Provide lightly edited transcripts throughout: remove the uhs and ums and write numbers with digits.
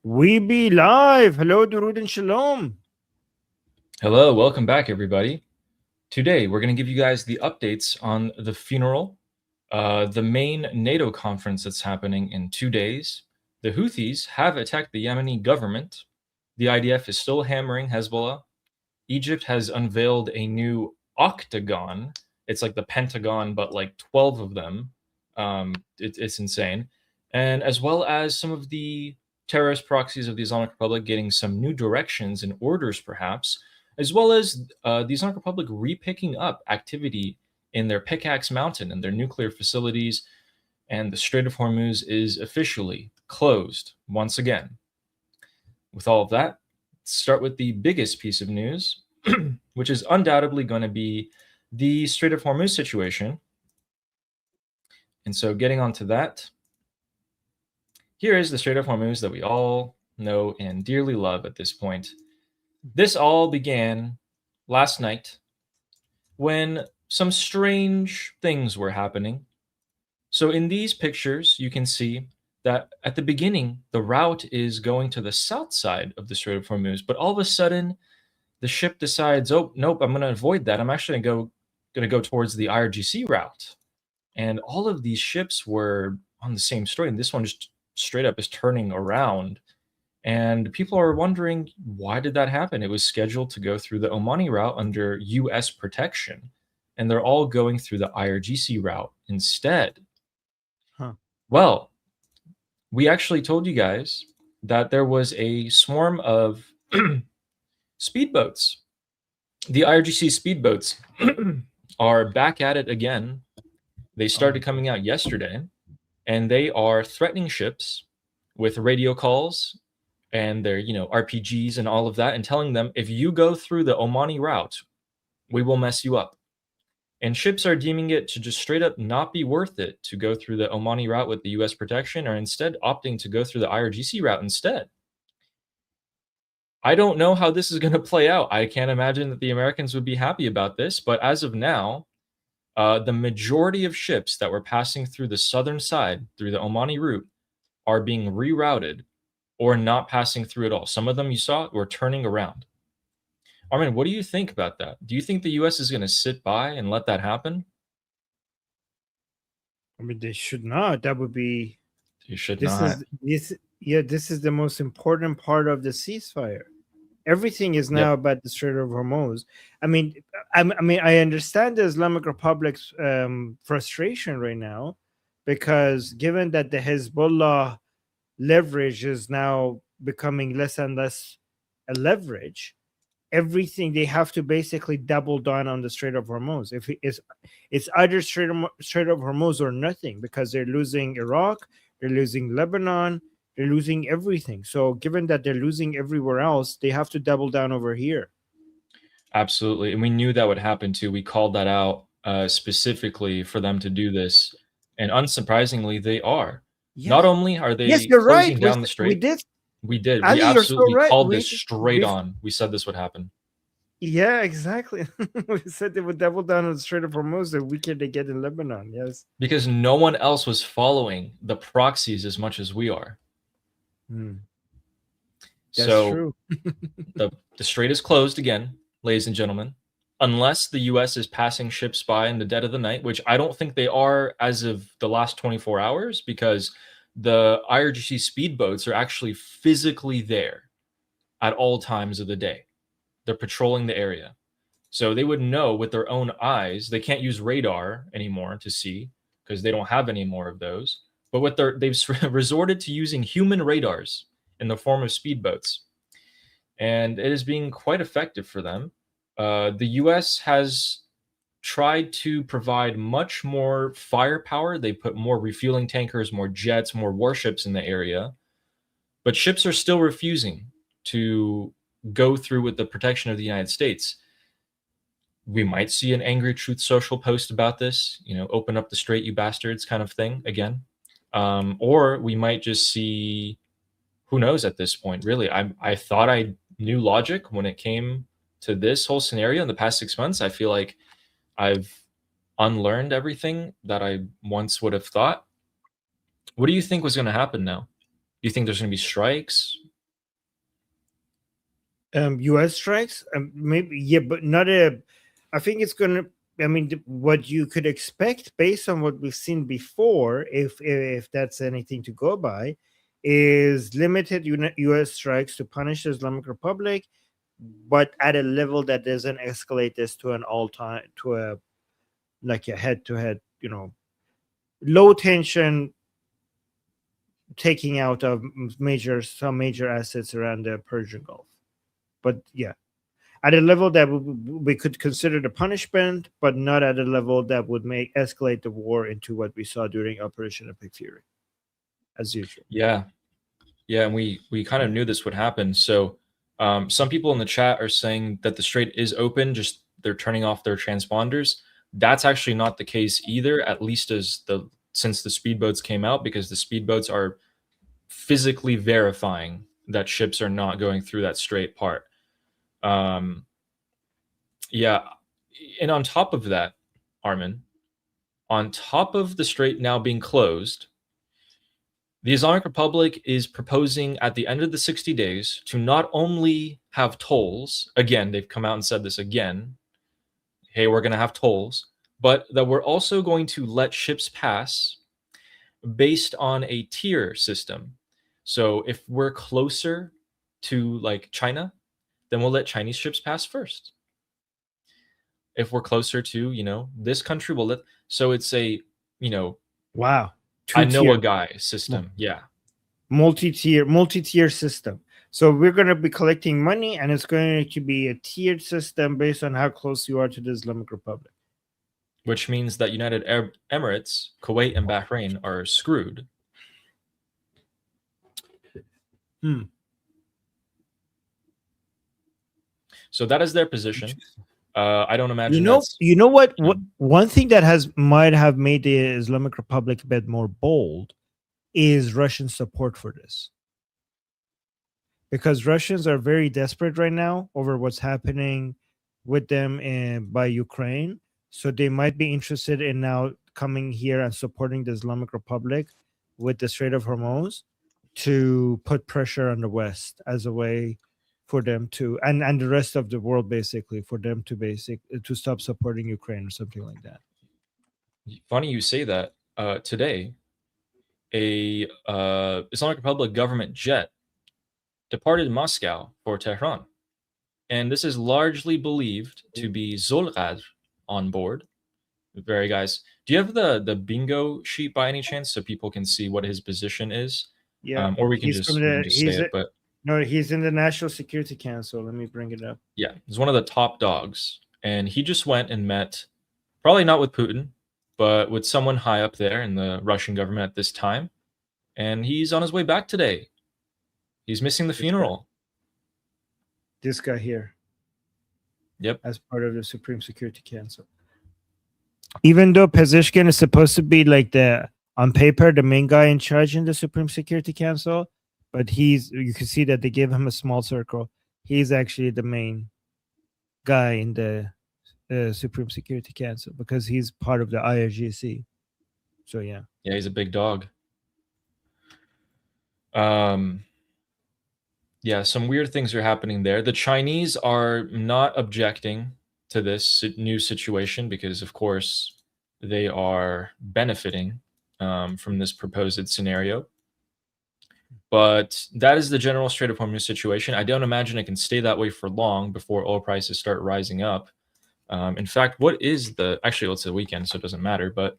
We be live. Hello, Durud and Shalom. Hello, welcome back, everybody. Today, we're going to give you guys the updates on the funeral, the main NATO conference that's happening in 2 days. The Houthis have attacked the Yemeni government. The IDF is still hammering Hezbollah. Egypt has unveiled a new octagon. It's like the Pentagon, but like 12 of them. It's insane. And as well as some of the terrorist proxies of the Islamic Republic getting some new directions and orders, perhaps, as well as the Islamic Republic repicking up activity in their Pickaxe Mountain and their nuclear facilities, and the Strait of Hormuz is officially closed once again. With all of that, let's start with the biggest piece of news, which is undoubtedly going to be the Strait of Hormuz situation. And so getting onto that, here is the Strait of Hormuz that we all know and dearly love at this point. This all began last night when some strange things were happening. So in these pictures, you can see that at the beginning, the route is going to the south side of the Strait of Hormuz, but all of a sudden, the ship decides, oh, nope, I'm going to avoid that. I'm actually going to go towards the IRGC route. And all of these ships were on the same strait, and this one just straight up is turning around. And people are wondering, why did that happen? It was scheduled to go through the Omani route under US protection, and they're all going through the IRGC route instead. Huh. Well, we actually told you guys that there was a swarm of speedboats. The IRGC speedboats are back at it again. They started coming out yesterday, and they are threatening ships with radio calls and their, RPGs and all of that, and telling them, if you go through the Omani route, we will mess you up. And ships are deeming it to just straight up not be worth it to go through the Omani route with the US protection, or instead opting to go through the IRGC route instead. I don't know how this is going to play out. I can't imagine that the Americans would be happy about this, but as of now, the majority of ships that were passing through the southern side, through the Omani route, are being rerouted or not passing through at all. Some of them you saw were turning around. Armin, what do you think about that? Do you think the US is going to sit by and let that happen? I mean, they should not. That would be. You should This not. this is the most important part of the ceasefire. Everything is now about the Strait of Hormuz. I mean, I understand the Islamic Republic's frustration right now, because given that the Hezbollah leverage is now becoming less and less a leverage, everything they have to basically double down on the Strait of Hormuz. If it's either Strait of Hormuz or nothing, because they're losing Iraq, they're losing Lebanon, they're losing everything. So given that they're losing everywhere else, they have to double down over here. Absolutely. And we knew that would happen too. We called that out specifically for them to do this. And unsurprisingly, they are. Yes. Not only are they Yes, you're closing right. down the strait. We did. We did. Ali, We you're so absolutely right. called this straight on. We said this would happen. Yeah, exactly. We said they would double down on the Strait of Hormuz the weaker they get in Lebanon. Yes. Because no one else was following the proxies as much as we are. That's so true. the strait is closed again, ladies and gentlemen, unless the US is passing ships by in the dead of the night, which I don't think they are as of the last 24 hours, because the IRGC speedboats are actually physically there at all times of the day. They're patrolling the area. So they would know with their own eyes. They can't use radar anymore to see, because they don't have any more of those. But what they've resorted to using human radars in the form of speedboats. And it is being quite effective for them. The US has tried to provide much more firepower. They put more refueling tankers, more jets, more warships in the area. But ships are still refusing to go through with the protection of the United States. We might see an angry Truth Social post about this, open up the strait, you bastards, kind of thing again. Or we might just see, who knows at this point, really. I thought I knew logic when it came to this whole scenario in the past 6 months. I feel like I've unlearned everything that I once would have thought. What do you think was going to happen now? Do you think there's going to be strikes? U.S. strikes, maybe, yeah, but not a. I think it's gonna. I mean, what you could expect based on what we've seen before, if that's anything to go by, is limited U.S. strikes to punish the Islamic Republic, but at a level that doesn't escalate this to an all-time to a like a head-to-head, low tension taking out of some major assets around the Persian Gulf. But yeah, at a level that we could consider the punishment, but not at a level that would make escalate the war into what we saw during Operation Epic Fury, as usual. Yeah, yeah, and we kind of knew this would happen. So some people in the chat are saying that the strait is open, just they're turning off their transponders. That's actually not the case either, at least since the speedboats came out, because the speedboats are physically verifying that ships are not going through that strait part. Yeah, and on top of that, Armin, on top of the strait now being closed, the Islamic Republic is proposing at the end of the 60 days to not only have tolls, again, they've come out and said this again, hey, we're going to have tolls, but that we're also going to let ships pass based on a tier system. So if we're closer to like China, then we'll let Chinese ships pass first. If we're closer to, this country, we'll let. So it's a, Wow. I know a guy system. Yeah. Multi-tier system. So we're going to be collecting money, and it's going to be a tiered system based on how close you are to the Islamic Republic. Which means that United Arab Emirates, Kuwait, and Bahrain are screwed. So that is their position. I don't imagine that's... You know what? One thing that might have made the Islamic Republic a bit more bold is Russian support for this. Because Russians are very desperate right now over what's happening with them by Ukraine. So they might be interested in now coming here and supporting the Islamic Republic with the Strait of Hormuz to put pressure on the West as a way for them to, and the rest of the world, basically, for them to stop supporting Ukraine or something like that. Funny you say that. Today, a Islamic Republic government jet departed Moscow for Tehran. And this is largely believed to be Zolghar on board. Very guys. Do you have the bingo sheet by any chance so people can see what his position is? Yeah. Or we can just say it, but no, he's in the National Security Council. Let me bring it up. Yeah, he's one of the top dogs. And he just went and met, probably not with Putin, but with someone high up there in the Russian government at this time. And he's on his way back today. He's missing the funeral. This guy here. Yep. As part of the Supreme Security Council. Even though Pezeshkian is supposed to be like on paper, the main guy in charge in the Supreme Security Council, but you can see that they gave him a small circle. He's actually the main guy in the Supreme Security Council because he's part of the IRGC. So yeah. Yeah, he's a big dog. Yeah, some weird things are happening there. The Chinese are not objecting to this new situation because, of course, they are benefiting from this proposed scenario. But that is the general Strait of Hormuz situation. I don't imagine it can stay that way for long before oil prices start rising up. In fact, actually, it's the weekend, so it doesn't matter, but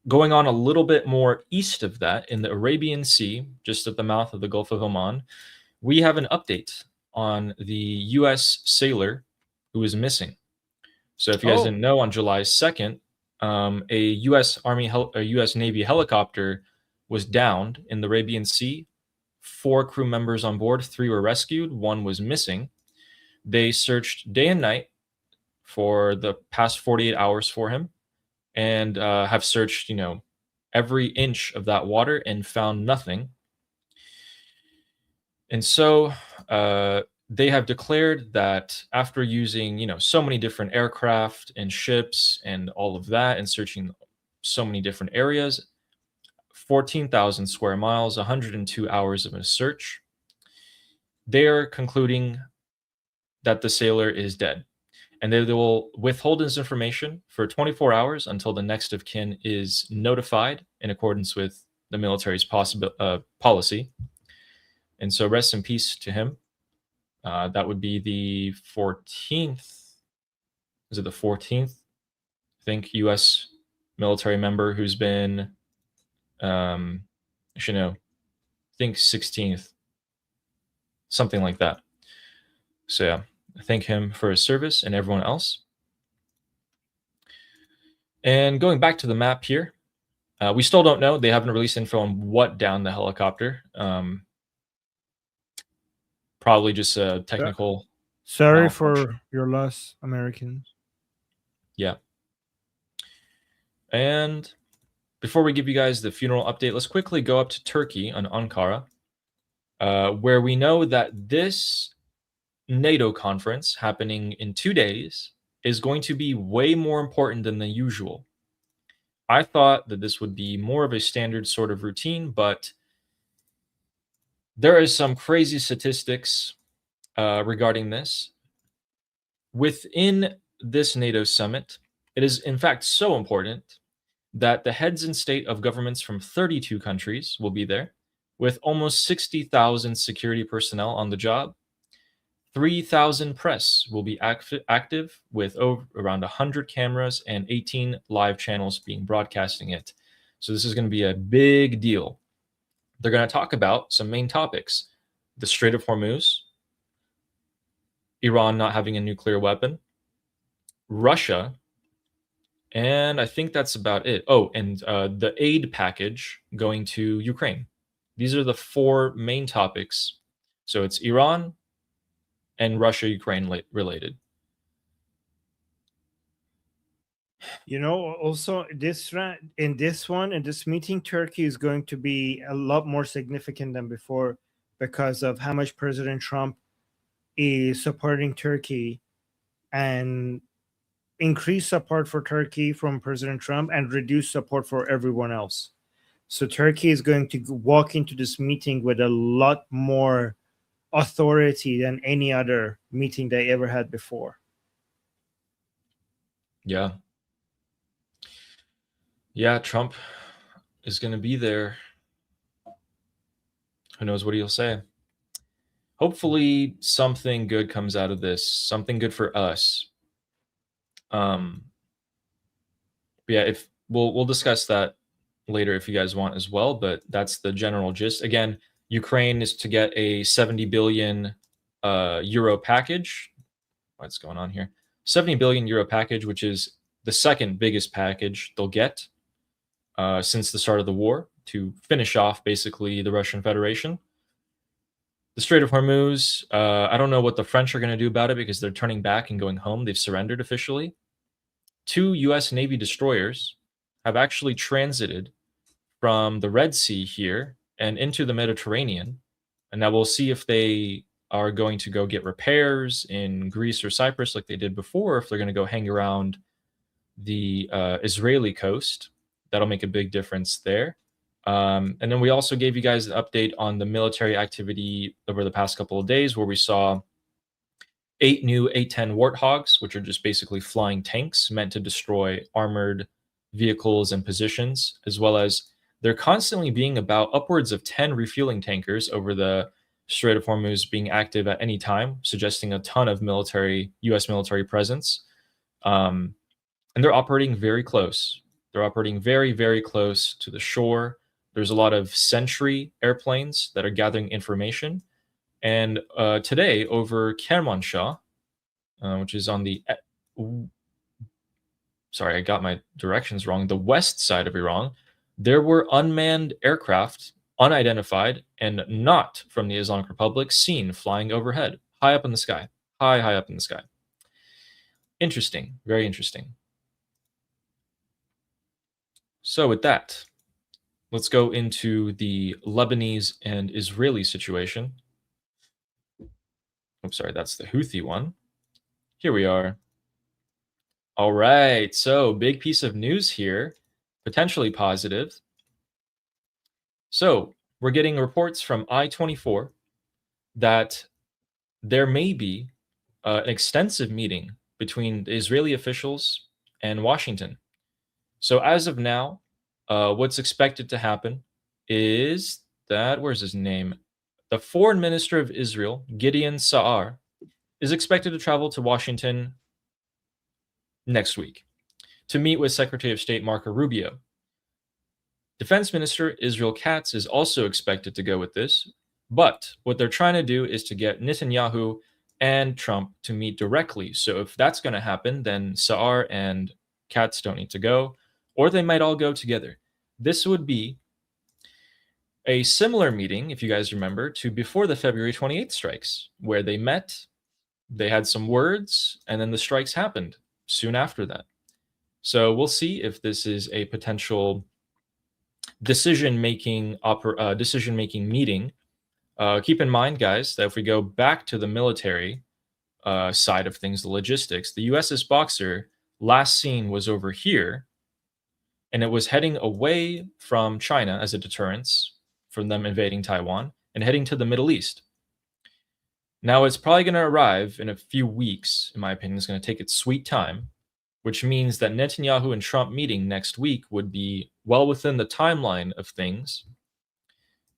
going on a little bit more east of that, in the Arabian Sea, just at the mouth of the Gulf of Oman, we have an update on the U.S. sailor who is missing. So if you guys didn't know, on July 2nd, a U.S. Navy helicopter was downed in the Arabian Sea. 4 crew members on board, 3 were rescued, 1 was missing. They searched day and night for the past 48 hours for him, and have searched, every inch of that water and found nothing. And so they have declared that after using, so many different aircraft and ships and all of that, and searching so many different areas, 14,000 square miles, 102 hours of a search, they're concluding that the sailor is dead. And they will withhold this information for 24 hours until the next of kin is notified in accordance with the military's policy. And so rest in peace to him. That would be the 14th. Is it the 14th? I think U.S. military member who's been, I should know, I think 16th, something like that. So yeah, thank him for his service and everyone else. And going back to the map here, we still don't know. They haven't released info on what downed the helicopter. Probably just a technical. Sorry for your loss, Americans. Yeah. And before we give you guys the funeral update, let's quickly go up to Turkey and Ankara, where we know that this NATO conference happening in 2 days is going to be way more important than the usual. I thought that this would be more of a standard sort of routine, but there is some crazy statistics regarding this. Within this NATO summit, it is in fact so important that the heads and state of governments from 32 countries will be there, with almost 60,000 security personnel on the job. 3,000 press will be active with around 100 cameras and 18 live channels being broadcasting it. So this is going to be a big deal. They're going to talk about some main topics: the Strait of Hormuz, Iran not having a nuclear weapon, Russia, and I think that's about it. Oh, and the aid package going to Ukraine. These are the 4 main topics. So it's Iran and Russia-Ukraine related. You know, also in this meeting, Turkey is going to be a lot more significant than before because of how much President Trump is supporting Turkey, and increased support for Turkey from President Trump and reduced support for everyone else. So Turkey is going to walk into this meeting with a lot more authority than any other meeting they ever had before. Yeah. Yeah, Trump is going to be there. Who knows what he'll say? Hopefully something good comes out of this, something good for us. Yeah, if we'll discuss that later if you guys want as well, but that's the general gist. Again, Ukraine is to get a 70 billion euro package. What's going on here? 70 billion euro package, which is the second biggest package they'll get since the start of the war, to finish off basically the Russian Federation. The Strait of Hormuz, I don't know what the French are going to do about it because they're turning back and going home. They've surrendered officially. 2 U.S. Navy destroyers have actually transited from the Red Sea here and into the Mediterranean. And now we'll see if they are going to go get repairs in Greece or Cyprus like they did before, if they're going to go hang around the Israeli coast. That'll make a big difference there. And then we also gave you guys an update on the military activity over the past couple of days, where we saw 8 new A-10 Warthogs, which are just basically flying tanks meant to destroy armored vehicles and positions, as well as they're constantly being about upwards of 10 refueling tankers over the Strait of Hormuz being active at any time, suggesting a ton of U.S. military presence. And they're operating very close. They're operating very, very close to the shore. There's a lot of sentry airplanes that are gathering information. And today, over Kermanshah, which is on the sorry, I got my directions wrong, the west side of Iran, there were unmanned aircraft, unidentified and not from the Islamic Republic, seen flying overhead, high up in the sky, high up in the sky. Interesting, very interesting. So with that, let's go into the Lebanese and Israeli situation. Oops, sorry, that's the Houthi one. Here we are. All right, so big piece of news here, potentially positive. So we're getting reports from I-24 that there may be an extensive meeting between the Israeli officials and Washington. So as of now, what's expected to happen is that, where's his name? The foreign minister of Israel, Gideon Sa'ar, is expected to travel to Washington next week to meet with Secretary of State Marco Rubio. Defense Minister Israel Katz is also expected to go with this, but what they're trying to do is to get Netanyahu and Trump to meet directly. So if that's going to happen, then Sa'ar and Katz don't need to go, or they might all go together. This would be a similar meeting, if you guys remember, to before the February 28th strikes, where they met, they had some words, and then the strikes happened soon after that. So we'll see if this is a potential decision-making meeting. Keep in mind, guys, that if we go back to the military side of things, the logistics, the USS Boxer last seen was over here, and it was heading away from China as a deterrence from them invading Taiwan and heading to the Middle East. Now it's probably going to arrive in a few weeks, in my opinion. It's going to take its sweet time, which means that Netanyahu and Trump meeting next week would be well within the timeline of things,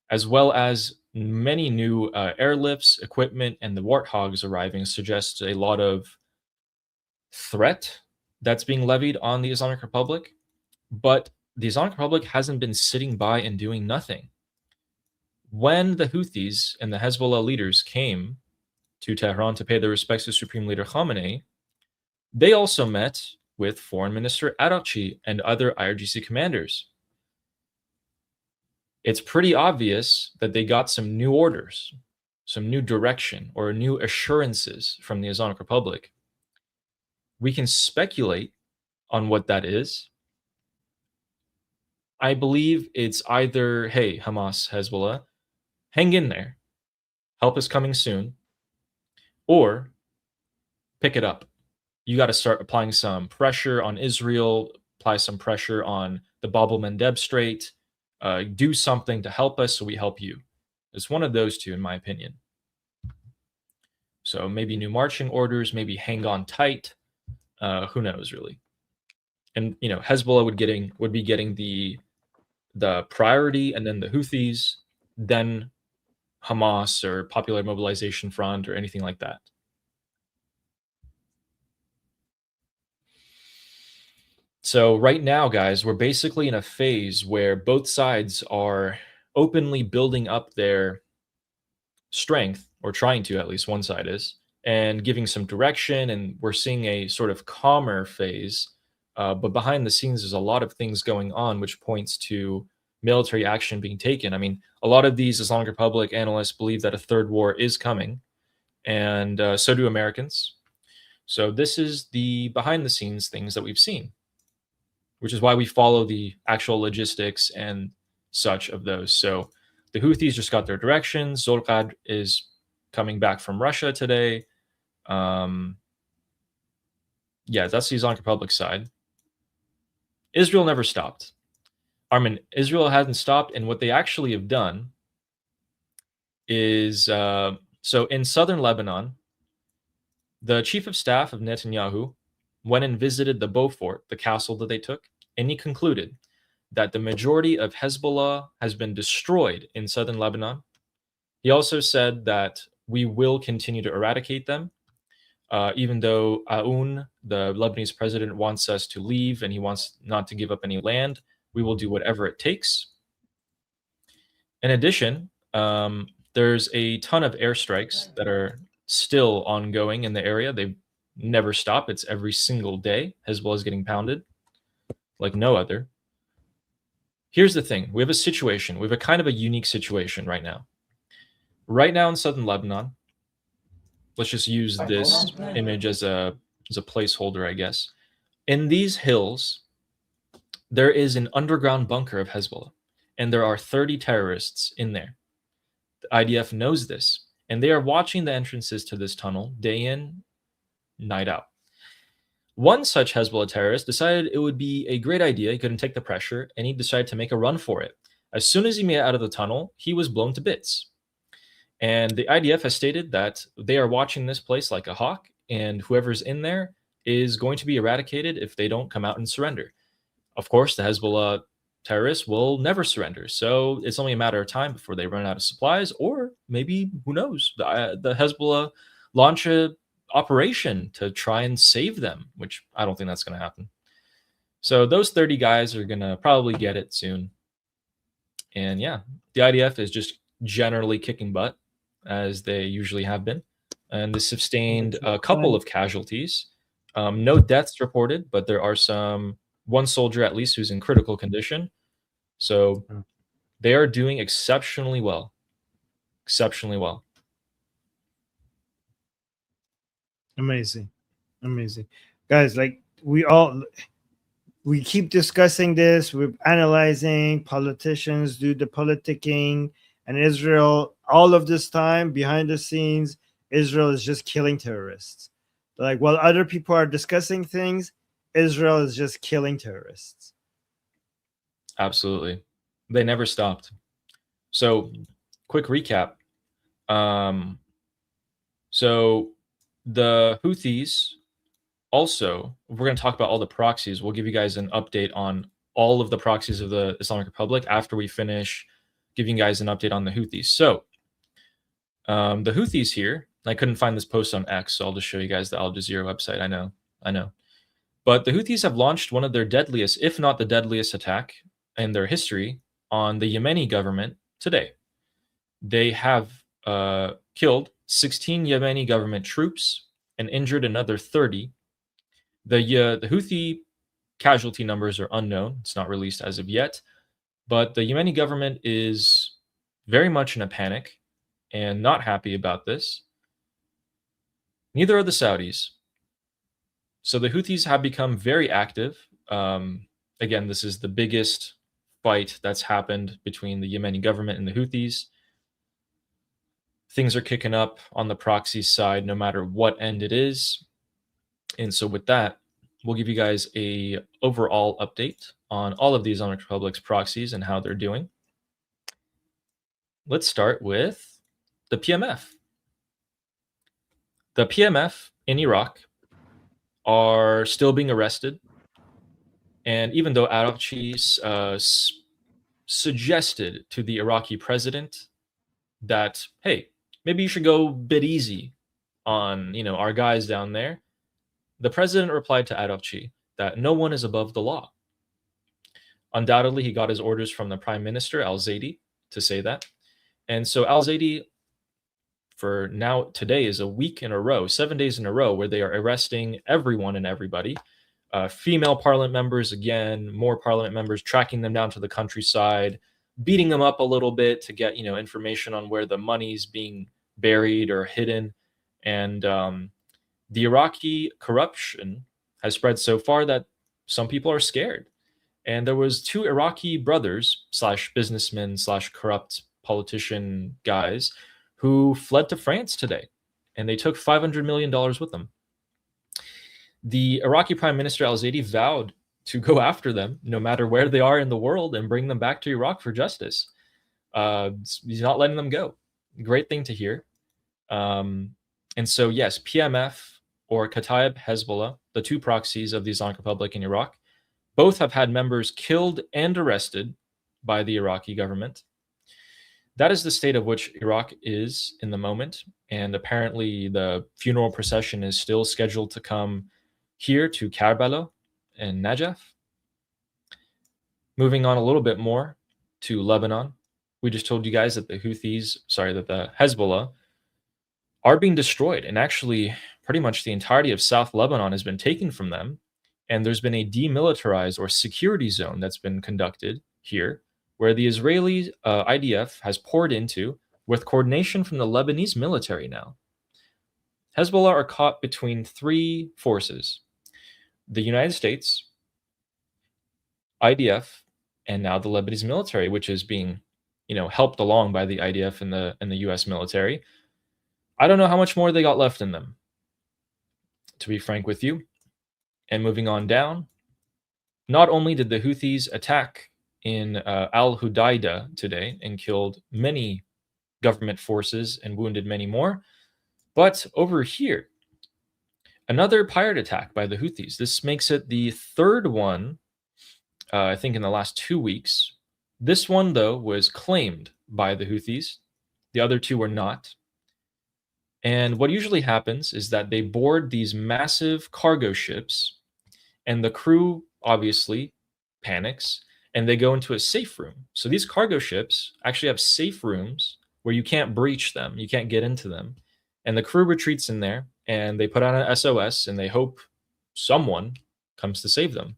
as well as many new airlifts, equipment, and the Warthogs arriving suggests a lot of threat that's being levied on the Islamic Republic. But the Islamic Republic hasn't been sitting by and doing nothing. When the Houthis and the Hezbollah leaders came to Tehran to pay their respects to Supreme Leader Khamenei, they also met with Foreign Minister Araghchi and other IRGC commanders. It's pretty obvious that they got some new orders, some new direction, or new assurances from the Islamic Republic. We can speculate on what that is. I believe it's either, hey, Hamas, Hezbollah, hang in there, help is coming soon, or pick it up. You got to start applying some pressure on Israel, apply some pressure on the Bab el-Mandeb Strait, do something to help us so we help you. It's one of those two, in my opinion. So maybe new marching orders, maybe hang on tight. Who knows, really? And Hezbollah would be getting the priority, and then the Houthis, then Hamas or Popular Mobilization Front or anything like that. So right now, guys, we're basically in a phase where both sides are openly building up their strength, or trying to, at least one side is, and giving some direction, and we're seeing a sort of calmer phase. But behind the scenes, there's a lot of things going on, which points to military action being taken. I mean, a lot of these Islamic Republic analysts believe that a third war is coming, and so do Americans. So this is the behind the scenes things that we've seen, which is why we follow the actual logistics and such of those. So the Houthis just got their directions. Zolqad is coming back from Russia today. Yeah, that's the Islamic Republic side. Israel never stopped. Israel hasn't stopped, and what they actually have done is, so in southern Lebanon, the chief of staff of Netanyahu went and visited the Beaufort, the castle that they took, and he concluded that the majority of Hezbollah has been destroyed in southern Lebanon. He also said that we will continue to eradicate them, even though Aoun, the Lebanese president, wants us to leave and he wants not to give up any land. We will do whatever it takes. In addition, there's a ton of airstrikes that are still ongoing in the area. They never stop. It's every single day. Hezbollah is getting pounded like no other. Here's the thing. We have a situation. We have a kind of a unique situation right now. Right now in southern Lebanon, let's just use this image as a placeholder, I guess. In these hills, there is an underground bunker of Hezbollah, and there are 30 terrorists in there. The IDF knows this, and they are watching the entrances to this tunnel day in, night out. One such Hezbollah terrorist decided it would be a great idea. He couldn't take the pressure, and he decided to make a run for it. As soon as he made it out of the tunnel, he was blown to bits. And the IDF has stated that they are watching this place like a hawk, and whoever's in there is going to be eradicated if they don't come out and surrender. Of course, the Hezbollah terrorists will never surrender, so it's only a matter of time before they run out of supplies, or maybe, who knows, the Hezbollah launch a operation to try and save them, which I don't think that's going to happen. So those 30 guys are going to probably get it soon. And yeah, the IDF is just generally kicking butt, as they usually have been. And this sustained a couple of casualties. No deaths reported, but there are one soldier at least who's in critical condition. So they are doing exceptionally well. Exceptionally well. Amazing. Guys, like we keep discussing this, we're analyzing, politicians do the politicking, and Israel, all of this time behind the scenes, Israel is just killing terrorists. Like, while other people are discussing things, Israel is just killing terrorists. Absolutely. They never stopped. So, quick recap. So the Houthis, also, we're going to talk about all the proxies. We'll give you guys an update on all of the proxies of the Islamic Republic after we finish giving you guys an update on the Houthis. So the Houthis here, I couldn't find this post on X, so I'll just show you guys the Al Jazeera website. I know. But the Houthis have launched one of their deadliest, if not the deadliest attack in their history on the Yemeni government today. They have killed 16 Yemeni government troops and injured another 30. The Houthi casualty numbers are unknown. It's not released as of yet. But the Yemeni government is very much in a panic and not happy about this. Neither are the Saudis. So the Houthis have become very active. Again, this is the biggest fight that's happened between the Yemeni government and the Houthis. Things are kicking up on the proxy side, no matter what end it is. And so with that, we'll give you guys a overall update on all of the Islamic Republic's proxies and how they're doing. Let's start with the PMF. The PMF in Iraq are still being arrested. And even though Arakchi suggested to the Iraqi president that, hey, maybe you should go a bit easy on, our guys down there, the president replied to Arakchi that no one is above the law. Undoubtedly, he got his orders from the prime minister, al-Zaidi, to say that. And so al-Zaidi, for now, today is a week in a row, 7 days in a row, where they are arresting everyone and everybody. Female parliament members, again, more parliament members, tracking them down to the countryside, beating them up a little bit to get, information on where the money's being buried or hidden. And the Iraqi corruption has spread so far that some people are scared. And there was 2 Iraqi brothers / businessmen / corrupt politician guys who fled to France today, and they took $500 million with them. The Iraqi Prime Minister al-Zaidi vowed to go after them no matter where they are in the world and bring them back to Iraq for justice. He's not letting them go. Great thing to hear. And so, yes, PMF or Kataib Hezbollah, the 2 proxies of the Islamic Republic in Iraq, both have had members killed and arrested by the Iraqi government. That is the state of which Iraq is in the moment. And apparently the funeral procession is still scheduled to come here to Karbala and Najaf. Moving on a little bit more to Lebanon. We just told you guys that the Hezbollah are being destroyed. And actually, pretty much the entirety of South Lebanon has been taken from them. And there's been a demilitarized or security zone that's been conducted here, where the Israeli IDF has poured into with coordination from the Lebanese military now. Hezbollah are caught between 3 forces: the United States, IDF, and now the Lebanese military, which is being, helped along by the IDF and the US military. I don't know how much more they got left in them, to be frank with you. And moving on down, not only did the Houthis attack in Al-Hudaydah today and killed many government forces and wounded many more. But over here, another pirate attack by the Houthis. This makes it the third one, I think, in the last 2 weeks. This one, though, was claimed by the Houthis. The other two were not. And what usually happens is that they board these massive cargo ships, and the crew obviously panics, and they go into a safe room. So these cargo ships actually have safe rooms where you can't breach them, you can't get into them. And the crew retreats in there, and they put on an SOS, and they hope someone comes to save them.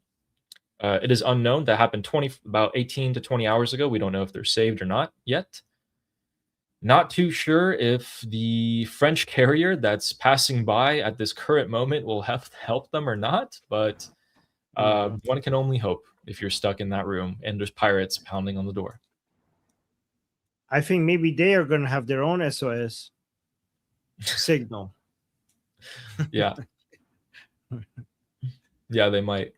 It is unknown. That happened about 18 to 20 hours ago. We don't know if they're saved or not yet. Not too sure if the French carrier that's passing by at this current moment will have to help them or not, but one can only hope if you're stuck in that room and there's pirates pounding on the door. I think maybe they are going to have their own SOS signal. Yeah. Yeah, they might.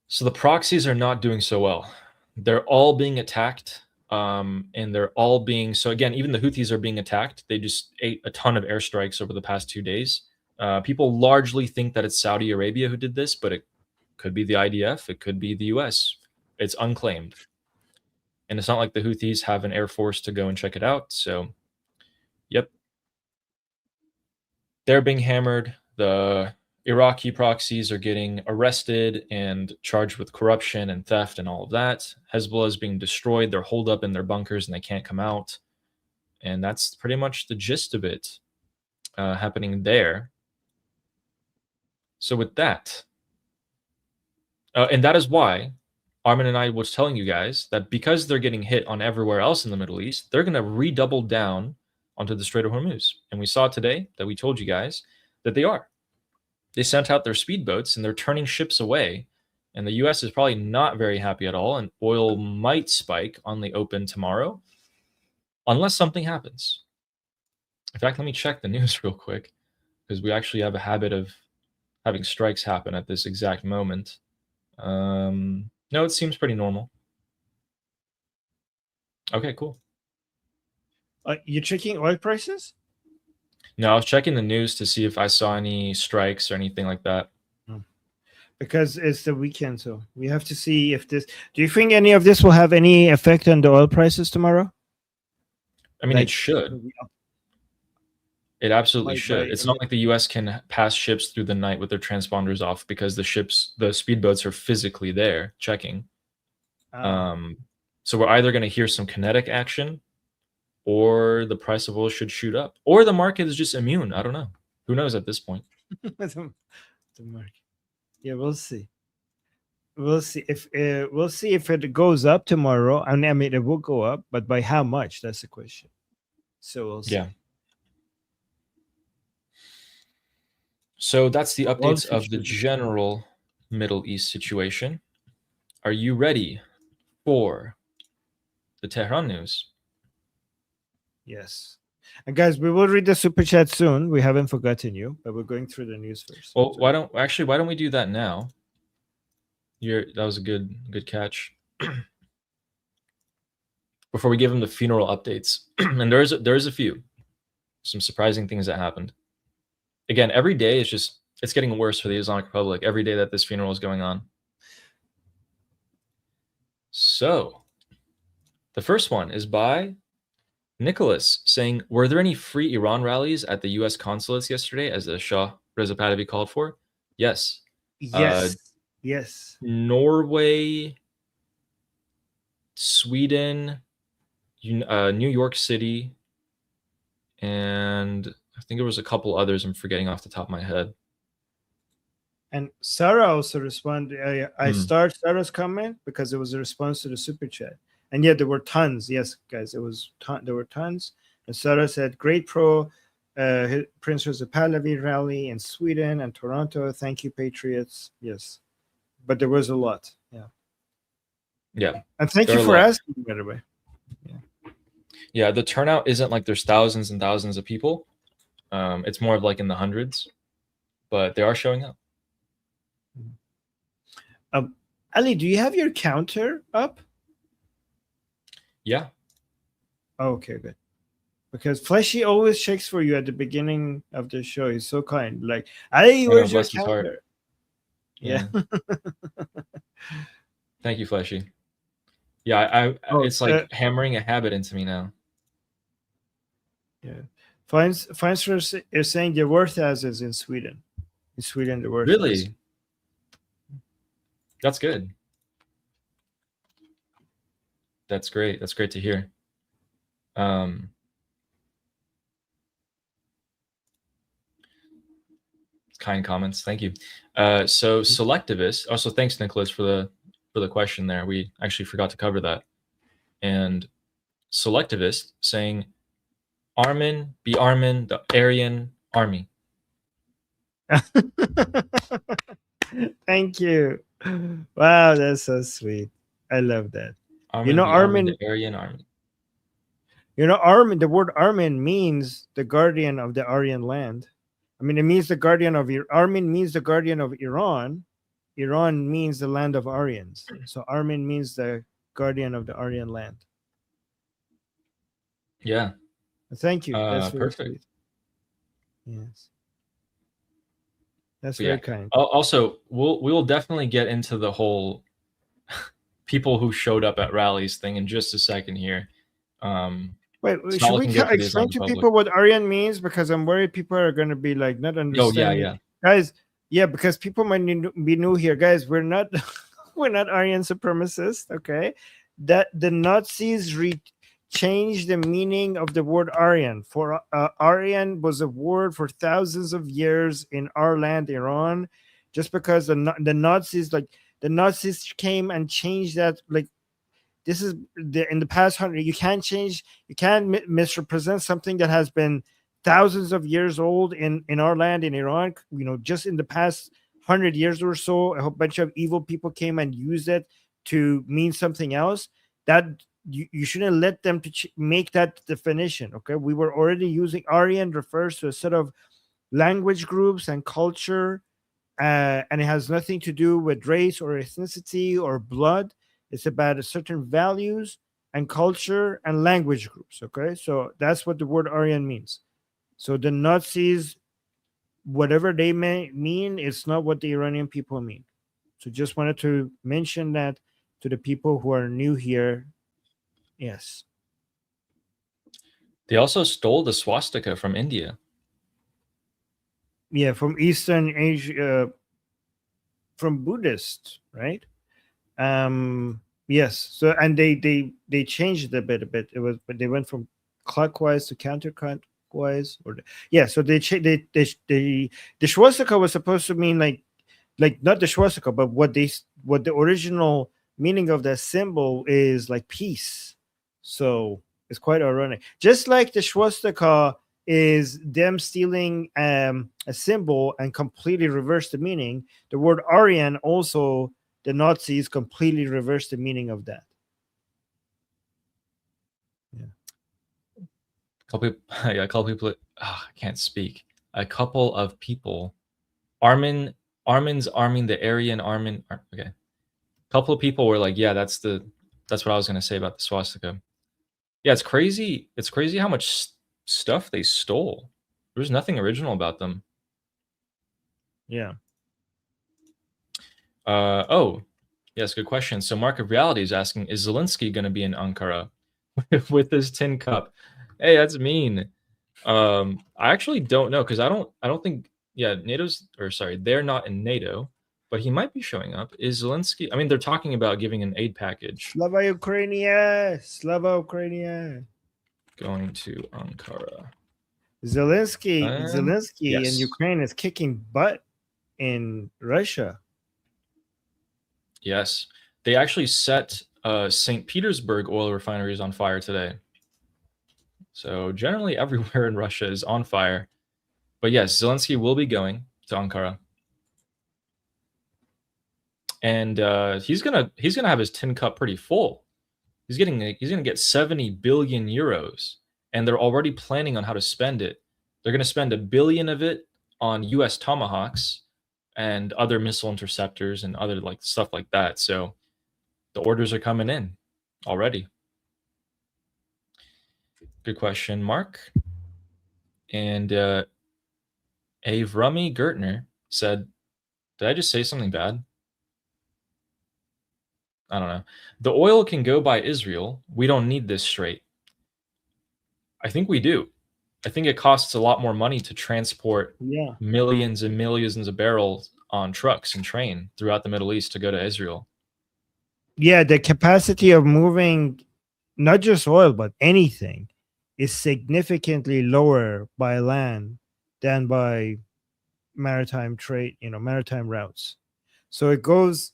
So the proxies are not doing so well. They're all being attacked, and they're all being, so again, even the Houthis are being attacked. They just ate a ton of airstrikes over the past 2 days. People largely think that it's Saudi Arabia who did this, but it could be the IDF, it could be the US. It's unclaimed. And it's not like the Houthis have an air force to go and check it out. So, yep. They're being hammered. The Iraqi proxies are getting arrested and charged with corruption and theft and all of that. Hezbollah is being destroyed. They're holed up in their bunkers and they can't come out. And that's pretty much the gist of it happening there. So with that, and that is why Armin and I was telling you guys that because they're getting hit on everywhere else in the Middle East, they're going to redouble down onto the Strait of Hormuz. And we saw today that we told you guys that they are. They sent out their speedboats and they're turning ships away. And the US is probably not very happy at all. And oil might spike on the open tomorrow unless something happens. In fact, let me check the news real quick because we actually have a habit of having strikes happen at this exact moment. No, it seems pretty normal. Okay, cool. You're checking oil prices? No, I was checking the news to see if I saw any strikes or anything like that. Because it's the weekend, so we have to see if this. Do you think any of this will have any effect on the oil prices tomorrow? I mean, it should. It absolutely should. It's not like the US can pass ships through the night with their transponders off because the speedboats are physically there checking. So we're either going to hear some kinetic action or the price of oil should shoot up, or the market is just immune. I don't know. Who knows at this point? The market. Yeah, we'll see. We'll see if it goes up tomorrow. I mean, it will go up, but by how much? That's the question. So we'll see. Yeah. So that's the updates of the general Middle East situation. Are you ready for the Tehran news? Yes. And guys, we will read the super chat soon. We haven't forgotten you, but we're going through the news first. Well, why don't we do that now? That was a good catch. Before we give them the funeral updates, and there's a few, some surprising things that happened. Again, every day it's getting worse for the Islamic Republic. Every day that this funeral is going on. So, the first one is by Nicholas saying, were there any free Iran rallies at the U.S. consulates yesterday as the Shah Reza Pahlavi called for? Yes. Yes. Norway, Sweden, New York City, and I think there was a couple others I'm forgetting off the top of my head. And Sarah also responded. I start Sarah's comment because it was a response to the super chat. And yet there were tons. Yes, guys, there were tons. And Sarah said, great Prince Reza Pahlavi rally in Sweden and Toronto. Thank you, Patriots. Yes. But there was a lot. Yeah. And thank you for asking, by the way. Yeah, the turnout isn't like there's thousands and thousands of people. It's more of like in the hundreds, but they are showing up. Ali, do you have your counter up? Yeah. Okay, good. Because Fleshy always checks for you at the beginning of the show. He's so kind. Like, hey, I know, where's your bless his heart. calendar? Yeah. Yeah. Thank you, Fleshy. Yeah, Oh, it's like hammering a habit into me now. yeah. Feinster is saying the word as is in Sweden. In Sweden, the word as. Really? That's good. That's great. That's great to hear. Kind comments. Thank you. So selectivist. Also, thanks, Nicholas, for the question there. We actually forgot to cover that. And selectivist saying, Armin, be Armin, the Aryan army. Thank you. Wow, that's so sweet. I love that. Armin, be Armin, the Aryan army. Armin, the word Armin means the guardian of the Aryan land. I mean, it means the guardian of Armin means the guardian of Iran. Iran means the land of Aryans. So Armin means the guardian of the Aryan land. Yeah. Thank you. That's very perfect. sweet. Yes. That's very kind. Also, we'll definitely get into the whole people who showed up at rallies thing in just a second here. Wait, should we explain to people what Aryan means? Because I'm worried people are going to be like not understanding. Oh, yeah. Guys, yeah, because people might be new here. Guys, we're not we're not Aryan supremacists, okay? That the Nazis changed the meaning of the word Aryan. For Aryan was a word for thousands of years in our land, Iran, just because the Nazis came and changed that. Like, this is in the past 100. You can't misrepresent something that has been thousands of years old in our land, in Iran. Just in the past 100 years or so, a whole bunch of evil people came and used it to mean something else. That you shouldn't let them to make that definition. Okay, we were already using Aryan refers to a set of language groups and culture, and it has nothing to do with race or ethnicity or blood. It's about certain values and culture and language groups. Okay, so that's what the word Aryan means. So the Nazis, whatever they may mean, it's not what the Iranian people mean. So just wanted to mention that to the people who are new here. Yes. They also stole the swastika from India. Yeah, from Eastern Asia, from Buddhists, right? Yes. So and they changed it a bit. But they went from clockwise to counterclockwise, so the swastika was supposed to mean like not the swastika, but what the original meaning of that symbol is, like peace. So it's quite ironic. Just like the swastika is them stealing a symbol and completely reverse the meaning, the word Aryan also, the Nazis completely reversed the meaning of that. Yeah. A couple people. I can't speak. A couple of people. Armin's arming the Aryan Armin. Okay. A couple of people were like, yeah, that's what I was going to say about the swastika. Yeah, it's crazy. It's crazy how much stuff they stole. There's nothing original about them. Yeah. Oh, yes, good question. So Mark of Reality is asking, is Zelensky going to be in Ankara with his tin cup? Hey, that's mean. I actually don't know, because I don't think, they're not in NATO, but he might be showing up. Is Zelensky? I mean, they're talking about giving an aid package. Slava Ukrainia. Going to Ankara. Zelensky yes. in Ukraine is kicking butt in Russia. Yes. They actually set St. Petersburg oil refineries on fire today. So generally everywhere in Russia is on fire. But yes, Zelensky will be going to Ankara. And he's gonna have his tin cup pretty full. He's gonna get 70 billion euros, and they're already planning on how to spend it. They're gonna spend $1 billion of it on U.S. Tomahawks and other missile interceptors and other stuff like that. So the orders are coming in already. Good question, Mark. And Avrami Gertner said, did I just say something bad? I don't know. The oil can go by Israel. We don't need this strait. I think we do. I think it costs a lot more money to transport millions and millions of barrels on trucks and train throughout the Middle East to go to Israel. Yeah, the capacity of moving not just oil, but anything is significantly lower by land than by maritime trade, maritime routes. So it goes,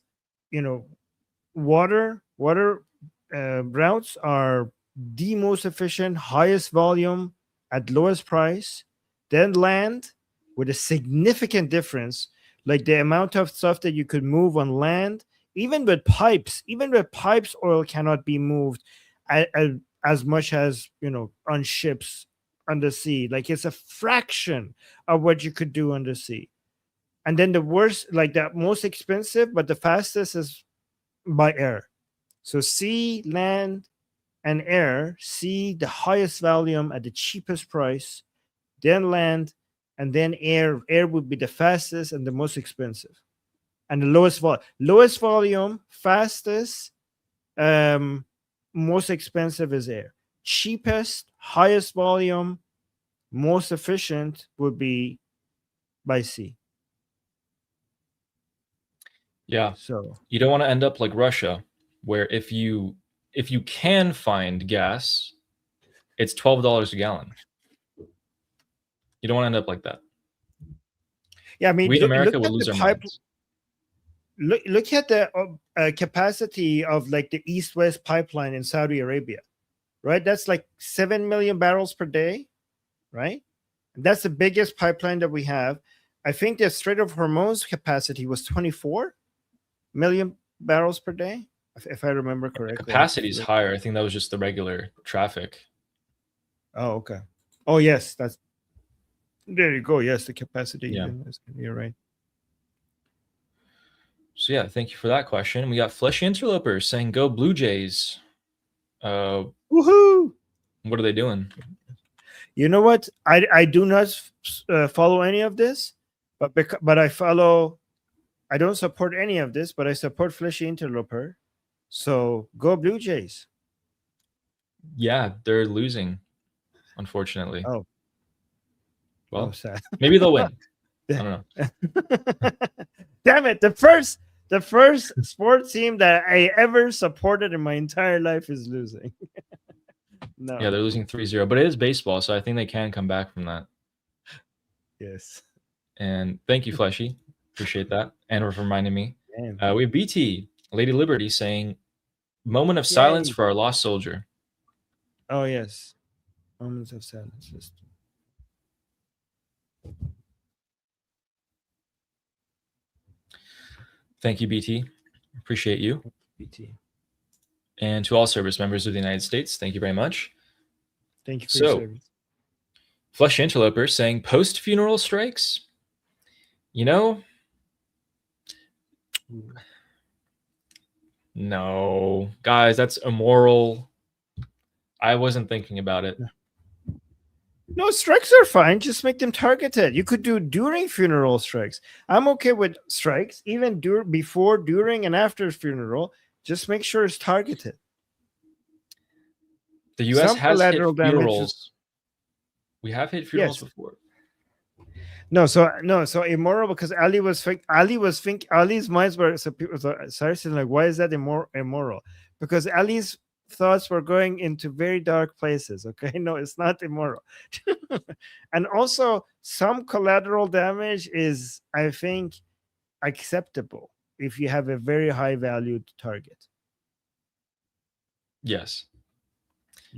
water routes are the most efficient, highest volume at lowest price, then land with a significant difference, like the amount of stuff that you could move on land. Even with pipes, oil cannot be moved as much as on ships on the sea. Like, it's a fraction of what you could do on the sea. And then the worst, like the most expensive but the fastest, is by air. So sea, land, and air. Sea, the highest volume at the cheapest price, then land, and then air. Air would be the fastest and the most expensive, and the lowest volume, fastest, most expensive is air. Cheapest, highest volume, most efficient would be by sea. Yeah. So you don't want to end up like Russia, where if you can find gas, it's $12 a gallon. You don't want to end up like that. Yeah, I mean, we in America would lose our minds. Look at the capacity of like the East-West pipeline in Saudi Arabia, right? That's like 7 million barrels per day, right? That's the biggest pipeline that we have. I think the Strait of Hormuz capacity was 24 million barrels per day, if I remember correctly. The capacity is higher. I think that was just the regular traffic. Oh, okay. Oh, yes, there you go. Yes, the capacity. Yeah. You're right. So yeah, thank you for that question. We got Fleshy Interloper saying, "Go Blue Jays." Woohoo! What are they doing? You know what? I do not follow any of this, but I follow. I don't support any of this, but I support Fleshy Interloper. So go Blue Jays. Yeah, they're losing, unfortunately. Oh. Well, sad. Maybe they'll win. I don't know. Damn it! The first sports team that I ever supported in my entire life is losing. No. Yeah, they're losing 3-0, but it is baseball, so I think they can come back from that. Yes. And thank you, Fleshy. Appreciate that. And for reminding me. We have BT, Lady Liberty, saying, "Moment of silence for our lost soldier." Oh, yes. Moments of silence. Thank you, BT. Appreciate you. BT. And to all service members of the United States, thank you very much. Thank you for your service. Flesh Interloper saying, "Post-funeral strikes?" No. Guys, that's immoral. I wasn't thinking about it. No, strikes are fine. Just make them targeted. You could do during funeral strikes. I'm okay with strikes, even before, during, and after funeral. Just make sure it's targeted. The U.S. has hit funerals. We have hit funerals before. No, so immoral because Ali's minds were, so people started like, why is that immoral? Because Ali's thoughts were going into very dark places. Okay, no, it's not immoral. And also, some collateral damage is, I think, acceptable if you have a very high valued target. Yes.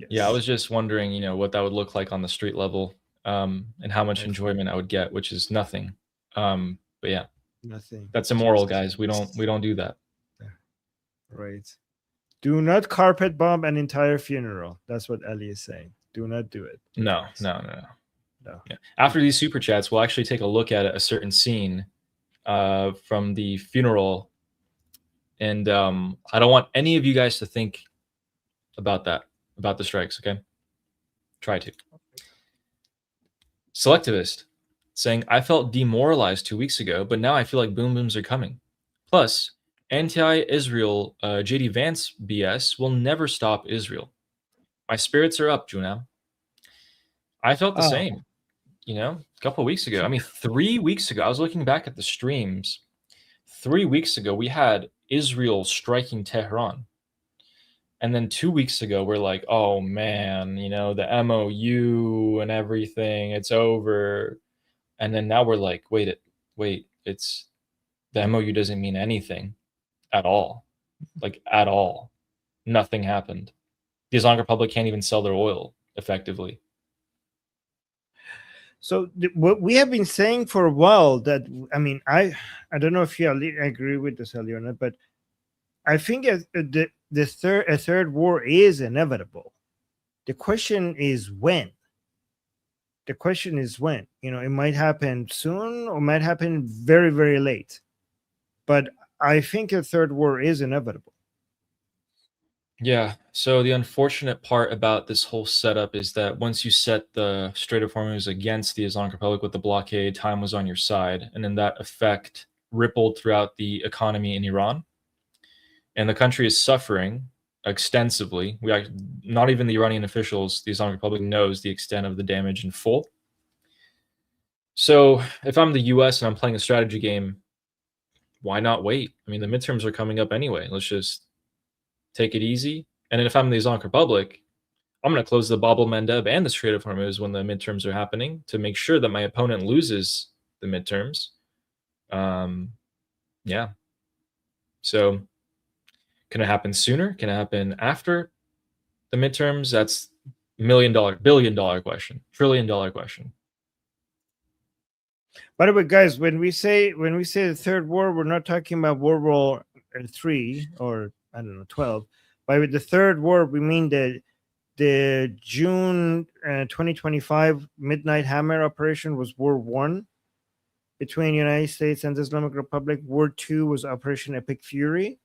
Yeah, I was just wondering, what that would look like on the street level, and how much enjoyment I would get, which is nothing. But yeah, nothing. That's immoral, guys. We don't do that. Right. Do not carpet bomb an entire funeral. That's what Ali is saying. Do not do it. No. Yeah. After these super chats, we'll actually take a look at a certain scene from the funeral, and I don't want any of you guys to think about that, about the strikes. Okay. Try to. Selectivist saying, I felt demoralized 2 weeks ago, but now I feel like boom booms are coming. Plus, anti-Israel JD Vance BS will never stop Israel. My spirits are up, Junam. I felt the same, a couple of weeks ago. I mean, 3 weeks ago, I was looking back at the streams. 3 weeks ago, we had Israel striking Tehran. And then 2 weeks ago, we're like, oh man, the MOU and everything, it's over. And then now we're like, wait, it's the MOU doesn't mean anything at all. Like at all. Nothing happened. The Islamic Republic can't even sell their oil effectively. So what we have been saying for a while that, I mean, I don't know if you agree with this, Ali, or not, but I think a third war is inevitable. The question is when. The question is when. It might happen soon or might happen very, very late. But I think a third war is inevitable. Yeah. So the unfortunate part about this whole setup is that once you set the Strait of Hormuz against the Islamic Republic with the blockade, time was on your side. And then that effect rippled throughout the economy in Iran. And the country is suffering extensively. Not even the Iranian officials, the Islamic Republic knows the extent of the damage in full. So if I'm the US and I'm playing a strategy game, why not wait? I mean, the midterms are coming up anyway. Let's just take it easy. And then if I'm the Islamic Republic, I'm going to close the Bab el-Mandeb and the Strait of Hormuz when the midterms are happening to make sure that my opponent loses the midterms. Yeah. So can it happen sooner? Can it happen after the midterms? That's $1 million, billion-dollar question, trillion-dollar question. By the way, guys, when we say the third war, we're not talking about World War III or I don't know 12. By the third war, we mean the June 2025 Midnight Hammer operation was War I between the United States and the Islamic Republic. War II was Operation Epic Fury,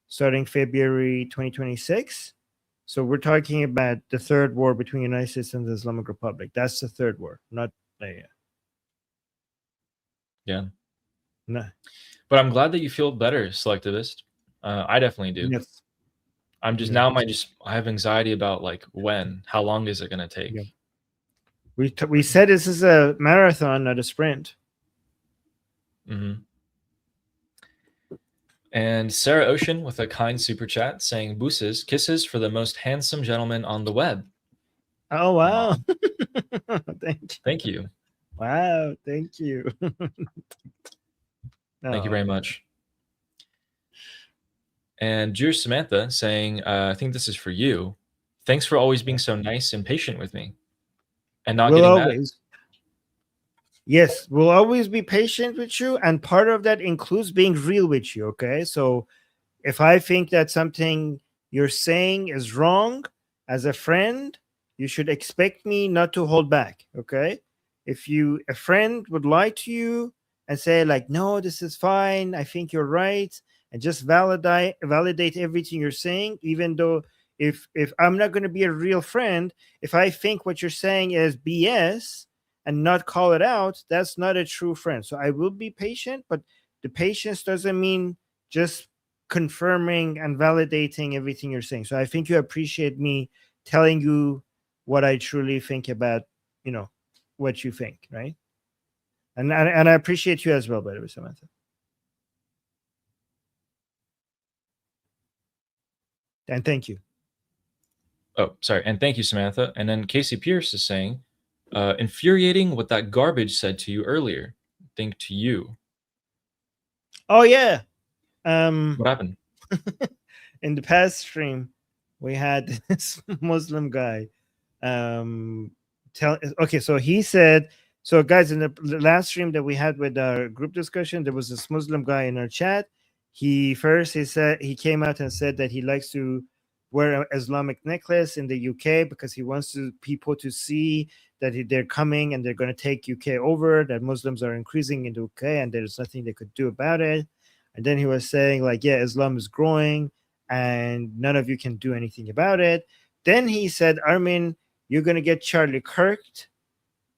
starting February 2026. So we're talking about the third war between the United States and the Islamic Republic. That's the third war, not Yeah. No. But I'm glad that you feel better, Selectivist. I definitely do. Yes. I'm just now I have anxiety about like when, how long is it going to take? Yeah. We said this is a marathon, not a sprint. Mm-hmm. And Sarah Ocean with a kind super chat saying, "Booses, kisses for the most handsome gentleman on the web." Oh wow! Thank you. Wow, thank you. Thank you very much. And Dear Samantha saying, I think this is for you. Thanks for always being so nice and patient with me. And not getting mad. Yes, we'll always be patient with you. And part of that includes being real with you. Okay. So if I think that something you're saying is wrong as a friend, you should expect me not to hold back. Okay. If a friend would lie to you and say like, no, this is fine, I think you're right, and just validate everything you're saying, even though if I'm not going to be a real friend, if I think what you're saying is BS and not call it out, that's not a true friend. So I will be patient, but the patience doesn't mean just confirming and validating everything you're saying. So I think you appreciate me telling you what I truly think about, what you think, right? And I appreciate you as well, by the way, Samantha. And thank you. Oh, sorry. And thank you, Samantha. And then Casey Pierce is saying, infuriating what that garbage said to you earlier. Think to you. Oh, yeah. What happened? In the past stream, we had this Muslim guy. Okay, so he said, so guys, in the last stream that we had with our group discussion, there was this Muslim guy in our chat. He came out and said that he likes to wear an Islamic necklace in the UK because he wants people to see that they're coming and they're going to take UK over, that Muslims are increasing in the UK and there's nothing they could do about it. And then he was saying like, yeah, Islam is growing and none of you can do anything about it. Then he said, Armin, you're gonna get Charlie Kirked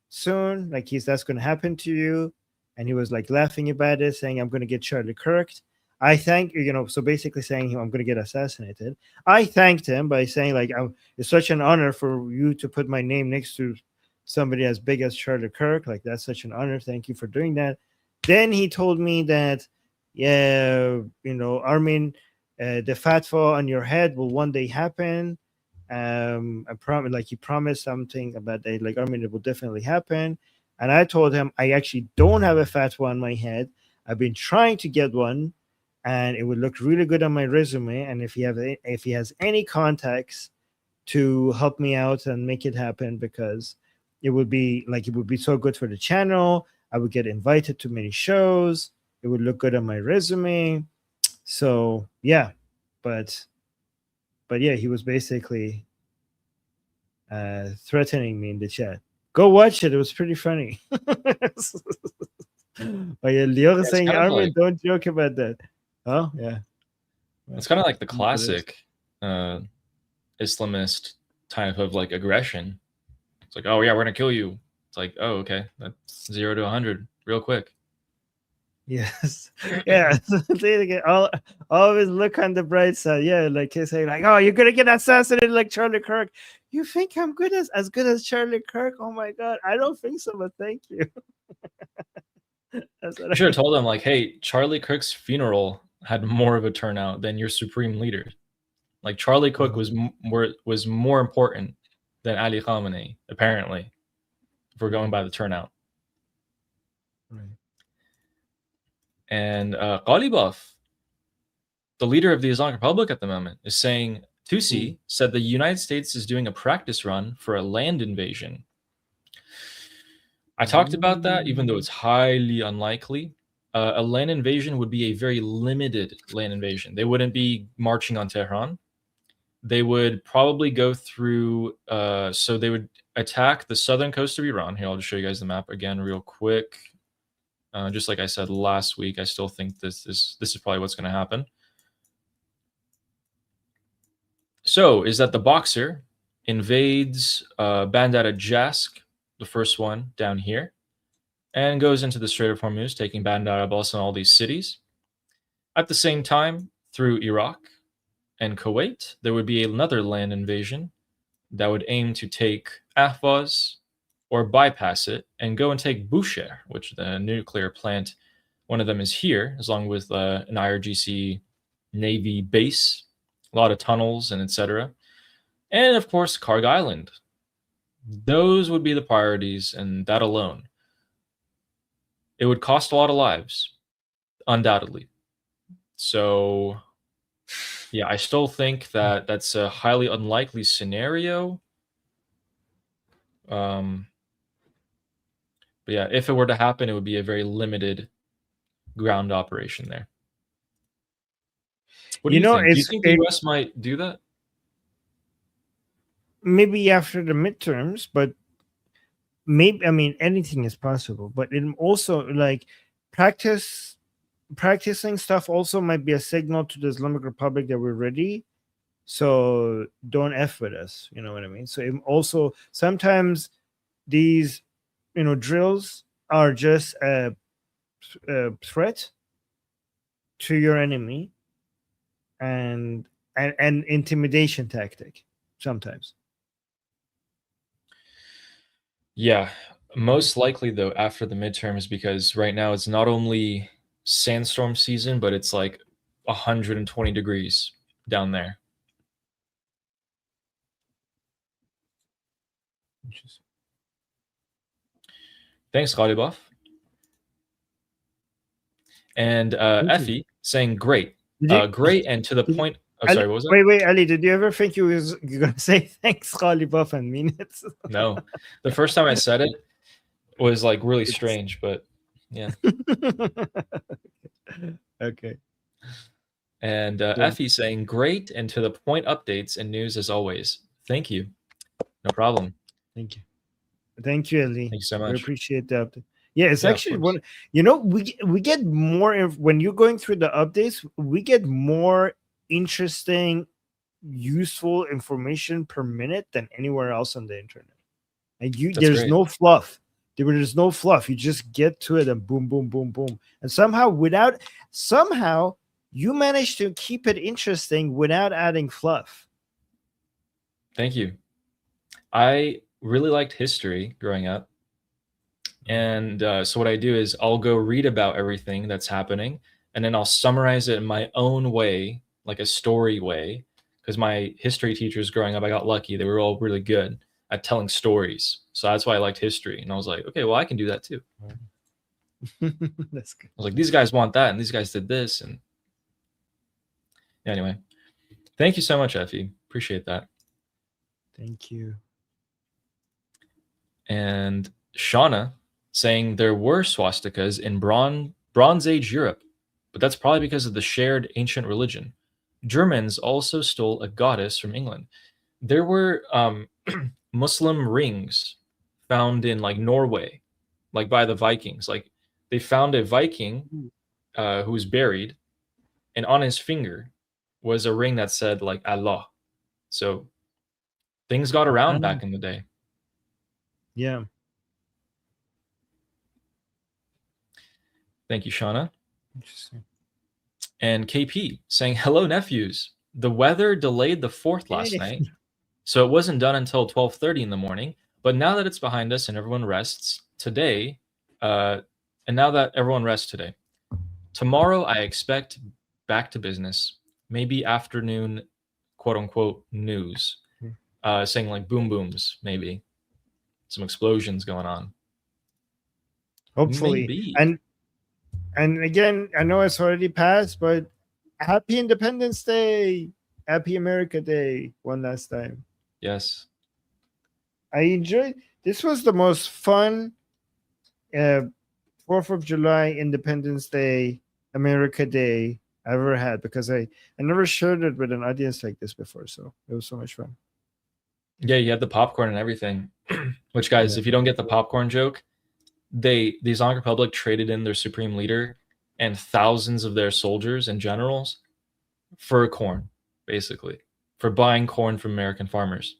soon. Like that's gonna happen to you. And he was like laughing about it, saying, I'm gonna get Charlie Kirked. I thank so basically saying I'm gonna get assassinated. I thanked him by saying, like, it's such an honor for you to put my name next to somebody as big as Charlie Kirk. Like, that's such an honor. Thank you for doing that. Then he told me that, yeah, Armin, the fatwa on your head will one day happen. I promise, like, he promised something about that, like, Armin, it will definitely happen. And I told him I actually don't have a fatwa on my head. I've been trying to get one, and it would look really good on my resume. And if he has any contacts to help me out and make it happen, because it would be so good for the channel. I would get invited to many shows. It would look good on my resume. So yeah, but yeah, he was basically threatening me in the chat. Go watch it. It was pretty funny. Oh yeah, Lior saying, Armin, don't joke about that. Oh yeah. It's kind of like the classic Islamist type of like aggression. It's like, oh yeah, we're gonna kill you. It's like, oh okay, that's 0 to 100 real quick. Yes. Yeah. Always look on the bright side. Yeah, like he's saying, like, oh, you're gonna get assassinated like Charlie Kirk. You think I'm as good as Charlie Kirk? Oh my god, I don't think so, but thank you. I should have told him, like, hey, Charlie Kirk's funeral had more of a turnout than your supreme leader. Like, Charlie Kirk was more important than Ali Khamenei, apparently, if we're going by the turnout. Right. And Ghalibaf, the leader of the Islamic Republic at the moment, is saying, Tusi said the United States is doing a practice run for a land invasion. I talked about that, even though it's highly unlikely. A land invasion would be a very limited land invasion. They wouldn't be marching on Tehran. They would probably go through, so they would attack the southern coast of Iran. Here, I'll just show you guys the map again real quick. Just like I said last week, I still think this is probably what's going to happen. So, is that the Boxer invades Bandar Jask, the first one down here, and goes into the Strait of Hormuz, taking Bandar Abbas and all these cities. At the same time, through Iraq and Kuwait, there would be another land invasion that would aim to take Ahvaz or bypass it and go and take Bushehr, which the nuclear plant, one of them is here, along with an IRGC Navy base, a lot of tunnels and etc. And of course, Karg Island. Those would be the priorities, and that alone. It would cost a lot of lives, undoubtedly. So, yeah, I still think that that's a highly unlikely scenario. But yeah, if it were to happen, it would be a very limited ground operation there. What do you think? Do you think the U.S. might do that? Maybe after the midterms, but maybe, I mean, anything is possible. But it also, like, practicing stuff also might be a signal to the Islamic Republic that we're ready. So don't F with us. You know what I mean? So it also, sometimes these, drills are just a threat to your enemy and an intimidation tactic sometimes. Yeah, most likely though after the midterms, because right now it's not only sandstorm season, but it's like 120 degrees down there. Thanks, Ghalibaf. And Effie saying great. Great and to the point. Oh, sorry, what was that? Wait, Ali, did you ever think you're going to say thanks, Ghalibaf, and mean it? No. The first time I said it was like really strange, but yeah. Okay. And Effie saying great and to the point updates and news as always. Thank you. No problem. Thank you. Thank you, Ali. Thank you so much. We appreciate the update. Yeah, it's actually one. We get more when you're going through the updates. We get more interesting useful information per minute than anywhere else on the internet. And That's there's great. no fluff. There's no fluff. You just get to it and boom, boom, boom, boom. And somehow you manage to keep it interesting without adding fluff. Thank you. I really liked history growing up. And so what I do is I'll go read about everything that's happening, and then I'll summarize it in my own way, like a story way. Because my history teachers growing up, I got lucky. They were all really good at telling stories. So that's why I liked history. And I was like, okay, well, I can do that too. That's good. I was like, these guys want that, and these guys did this. And anyway, thank you so much, Effie. Appreciate that. Thank you. And Shauna saying there were swastikas in Bronze Age Europe, but that's probably because of the shared ancient religion. Germans also stole a goddess from England. There were Muslim rings found in like Norway, like by the Vikings. Like they found a Viking who was buried, and on his finger was a ring that said like Allah. So things got around back in the day. Yeah. Thank you, Shauna. Interesting. And KP saying, hello, nephews. The weather delayed the 4th last night, so it wasn't done until 12:30 in the morning. But now that it's behind us and everyone rests today, tomorrow I expect back to business, maybe afternoon, quote unquote, news, saying like boom booms, maybe some explosions going on. Hopefully. Maybe. And again, I know it's already passed, but happy Independence Day. Happy America Day one last time. Yes. I enjoyed this. Was the most fun 4th of July, Independence Day, America Day I ever had, because I never shared it with an audience like this before. So it was so much fun. Yeah, you had the popcorn and everything. Which, guys, if you don't get the popcorn joke, the Islamic Republic traded in their supreme leader and thousands of their soldiers and generals for corn, basically, for buying corn from American farmers.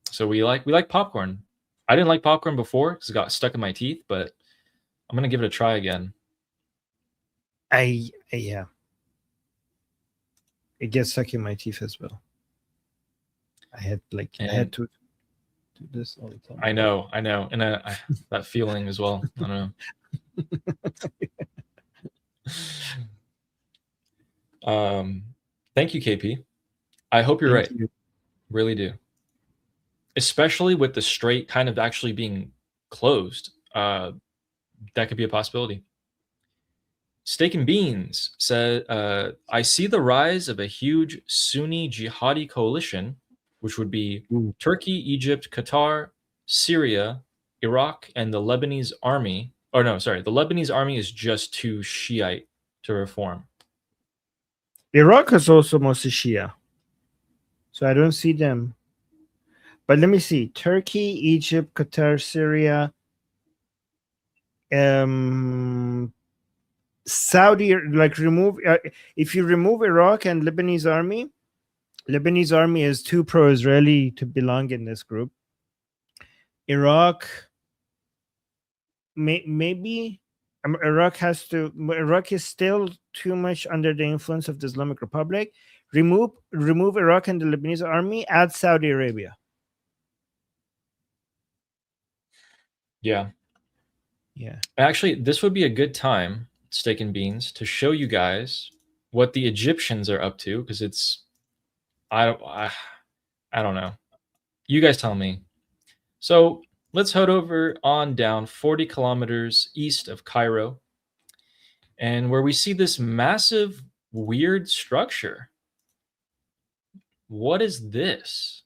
So we like popcorn. I didn't like popcorn before because it got stuck in my teeth, but I'm gonna give it a try again. Yeah, it gets stuck in my teeth as well. I had to do this all the time. I know, and that feeling as well. I don't know. Thank you, KP. I hope you're right. Really do. Especially with the strait kind of actually being closed, that could be a possibility. Steak and Beans said, I see the rise of a huge Sunni jihadi coalition, which would be Turkey, Egypt, Qatar, Syria, Iraq, and the Lebanese army. Oh, no, sorry. The Lebanese army is just too Shiite to reform. Iraq is also mostly Shia. So I don't see them. But let me see. Turkey, Egypt, Qatar, Syria, Saudi, like remove if you remove Iraq and Lebanese army is too pro-Israeli to belong in this group. Iraq, maybe Iraq is still too much under the influence of the Islamic Republic. Remove Iraq and the Lebanese army, add Saudi Arabia. Yeah. Actually, this would be a good time, Steak and Beans, to show you guys what the Egyptians are up to, because it's I don't know. You guys tell me. So let's head over on down 40 kilometers east of Cairo, and where we see this massive weird structure. What is this?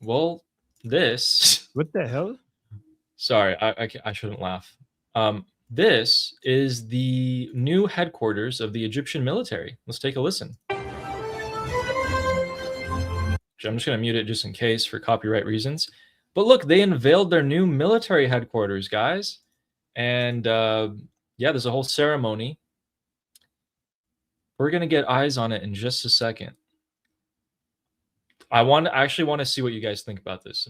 Well, this. What the hell? Sorry, I shouldn't laugh. This is the new headquarters of the Egyptian military. Let's take a listen. I'm just going to mute it just in case for copyright reasons. But look, they unveiled their new military headquarters, guys. And yeah, there's a whole ceremony. We're going to get eyes on it in just a second. I actually want to see what you guys think about this.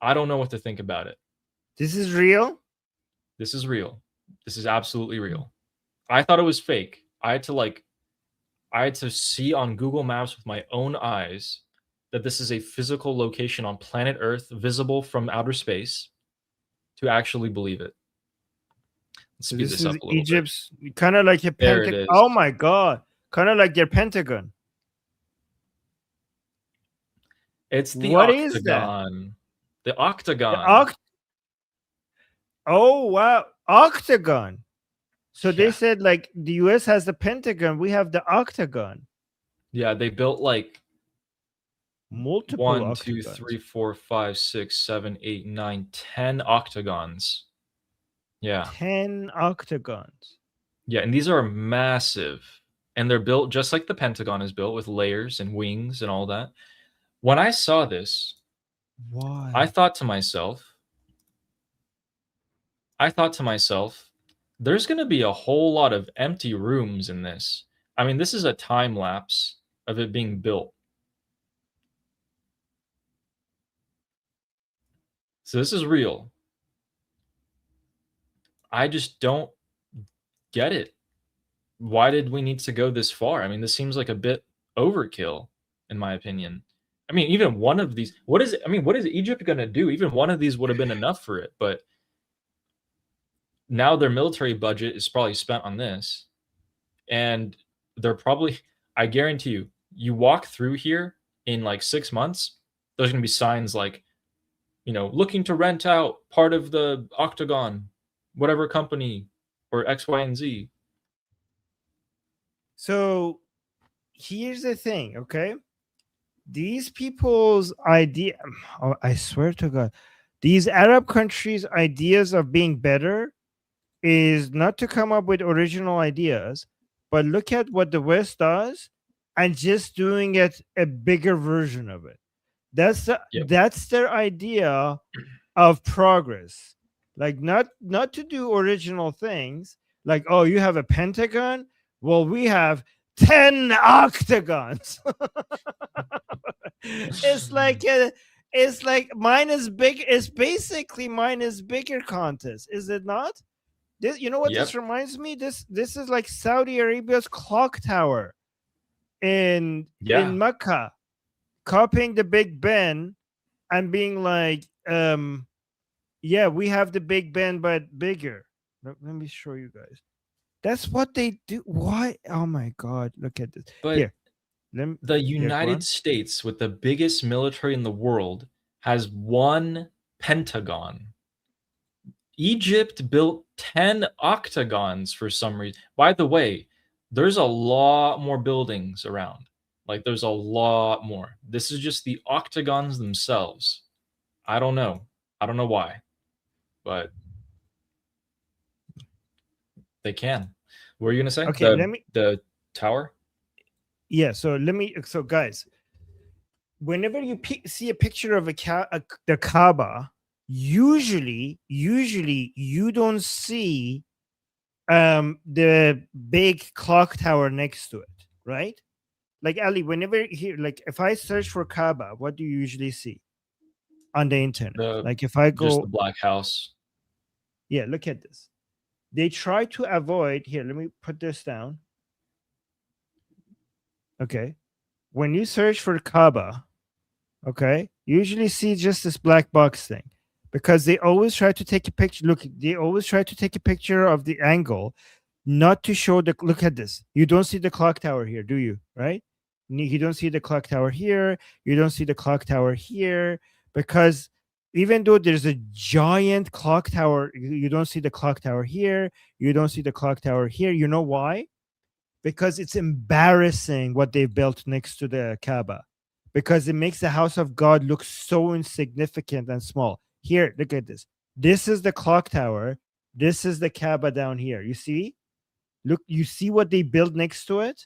I don't know what to think about it. This is real? This is real. This is absolutely real. I thought it was fake. I had to see on Google Maps with my own eyes that this is a physical location on planet Earth visible from outer space to actually believe it. Let's So speed this this is up a little Egypt's kind of like a There it Pentagon. is. Oh my god. Kind of like their Pentagon. bit. It's the What is that? octagon. The octagon. Oh wow. Octagon. So they Yeah. said like the US has the Pentagon, we have the octagon. Yeah, they built like Multiple 1, 2, octagons. 3, 4, 5, 6, 7, 8, 9, 10 octagons. Yeah. 10 octagons. Yeah, and these are massive. And they're built just like the Pentagon is built, with layers and wings and all that. When I saw this, Why? I thought to myself, there's going to be a whole lot of empty rooms in this. I mean, this is a time lapse of it being built. So this is real. I just don't get it. Why did we need to go this far? I mean, this seems like a bit overkill, in my opinion. I mean, even one of these, what is Egypt going to do? Even one of these would have been enough for it, but now their military budget is probably spent on this. And they're probably, I guarantee you, you walk through here in like 6 months, there's going to be signs like, looking to rent out part of the octagon, whatever company, or X, Y, and Z. So here's the thing, okay? These people's idea, I swear to God, these Arab countries' ideas of being better is not to come up with original ideas, but look at what the West does and just doing it a bigger version of it. That's their idea of progress. Like not to do original things. Like, oh, you have a Pentagon? Well, we have 10 octagons. It's like mine is big. It's basically mine is bigger contest, is it not? This, you know what this reminds me? This is like Saudi Arabia's clock tower in Mecca, copying the Big Ben and being like, yeah, we have the Big Ben but bigger. Let me show you guys. That's what they do. Why? Oh my God! Look at this. But here, the United States, with the biggest military in the world, has one Pentagon. Egypt built 10 octagons for some reason. By the way, there's a lot more buildings around. Like, there's a lot more. This is just the octagons themselves. I don't know why, but they can. What are you gonna say? Okay, the tower. Yeah. So guys, whenever you see a picture of the Kaaba, usually you don't see the big clock tower next to it, right? Like, Ali, whenever like if I search for Kaaba, what do you usually see on the internet? Like if I go, just the black house. Yeah, look at this. They try to avoid, here, let me put this down. Okay. When you search for Kaaba, okay, you usually see just this black box thing, because they always try to take a picture. Look, they always try to take a picture of the angle, not to show the, look at this. You don't see the clock tower here, do you? Right? You don't see the clock tower here. You don't see the clock tower here, because even though there's a giant clock tower, you don't see the clock tower here. You don't see the clock tower here. You know why? Because it's embarrassing what they built next to the Kaaba, because it makes the house of God look so insignificant and small. Here, look at this. This is the clock tower. This is the Kaaba down here. You see? Look, you see what they built next to it?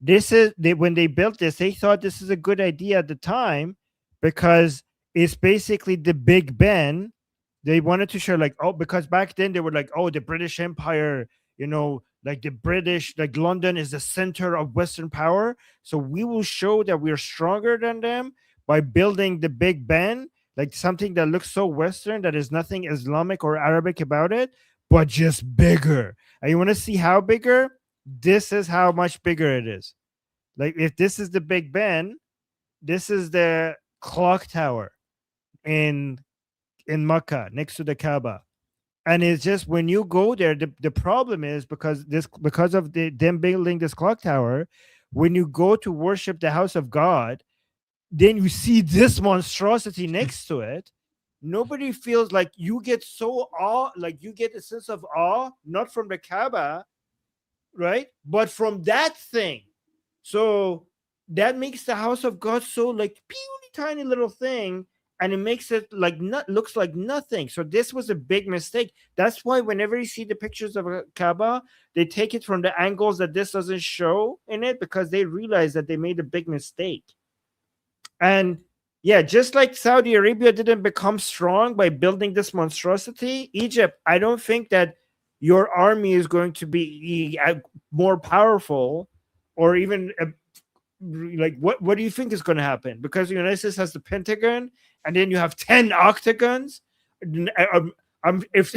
When they built this, they thought this is a good idea at the time, because it's basically the Big Ben. They wanted to show, like, oh, because back then they were like, oh, the British Empire, Like the British, like London is the center of Western power. So we will show that we're stronger than them by building the Big Ben, like something that looks so Western that is nothing Islamic or Arabic about it, but just bigger. And you want to see how bigger? This is how much bigger it is. Like if this is the Big Ben, this is the clock tower in Makkah next to the Kaaba. And it's just when you go there, the problem is because of them building this clock tower, when you go to worship the house of God, then you see this monstrosity next to it. Nobody feels like you get so awe, like you get a sense of awe, not from the Kaaba, right? But from that thing. So that makes the house of God so like puny tiny little thing, and it makes it like looks like nothing. So this was a big mistake. That's why whenever you see the pictures of a Kaaba, they take it from the angles that this doesn't show in it, because they realize that they made a big mistake. And yeah, just like Saudi Arabia didn't become strong by building this monstrosity, Egypt, I don't think that your army is going to be more powerful, or even like what do you think is going to happen? Because the United States has the Pentagon, and then you have 10 octagons. If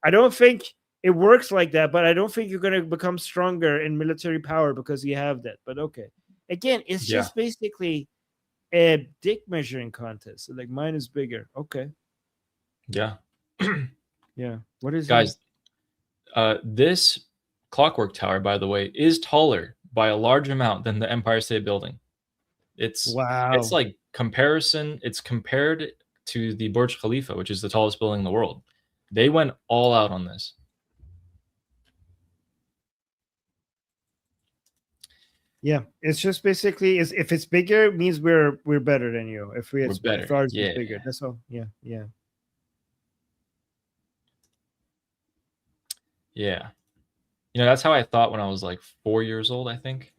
I don't think it works like that, but I don't think you're going to become stronger in military power because you have that. But okay, again, it's just basically a dick measuring contest. So like mine is bigger. Okay. Yeah. Yeah. What is guys? This clockwork tower, by the way, is taller by a large amount than the Empire State Building. It's like comparison. It's compared to the Burj Khalifa, which is the tallest building in the world. They went all out on this. Yeah, it's just basically if it's bigger, it means we're better than you. If we're better, if ours is bigger, that's all. Yeah. You know, that's how I thought when I was like 4 years old, I think.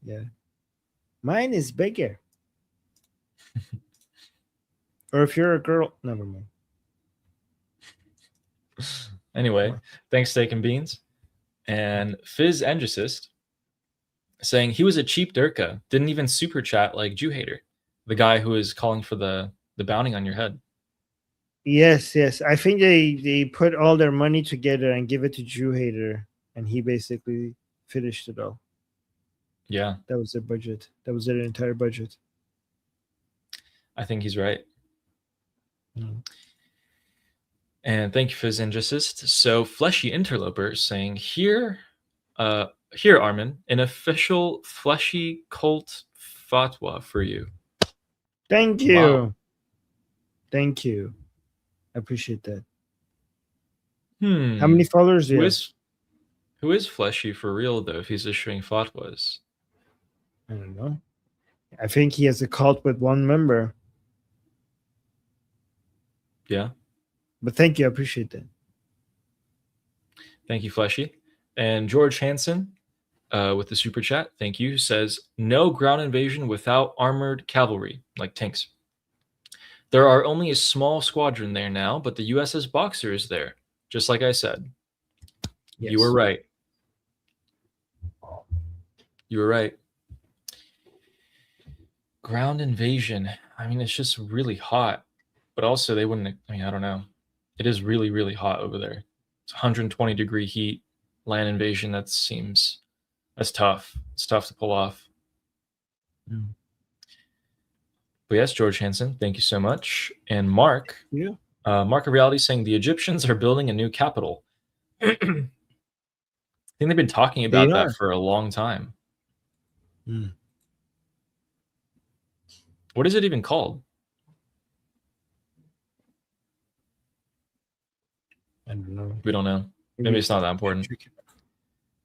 Yeah. Mine is bigger. Or if you're a girl, never mind. Anyway, thanks, Steak and Beans. And Fizz Endricist saying he was a cheap Durka, didn't even super chat like Jew Hater, the guy who is calling for the bounty on your head. Yes. I think they put all their money together and give it to Jew Hater, and he basically finished it all. Yeah. That was their budget. That was their entire budget. I think he's right. Mm. And thank you, Fizz Injustice. So Fleshy Interloper saying, here, Armin, an official fleshy cult fatwa for you. Thank you. Wow. Thank you. I appreciate that. How many followers do you have? Who is Fleshy for real, though, if he's issuing fatwas? I don't know. I think he has a cult with one member. Yeah. But thank you. I appreciate that. Thank you, Fleshy. And George Hansen, with the super chat, thank you, says, no ground invasion without armored cavalry, like tanks. There are only a small squadron there now, but the USS Boxer is there, just like I said. Yes. You were right. You were right. Ground invasion. I mean, it's just really hot. But also, they wouldn't, I mean, I don't know. It is really, really hot over there. It's 120-degree heat. Land invasion, that's tough. It's tough to pull off. Mm. But yes, George Hansen, thank you so much. And Mark, Mark of Reality saying the Egyptians are building a new capital. I think they've been talking about that for a long time. Mm. What is it even called? I don't know. We don't know. Maybe it's not that important.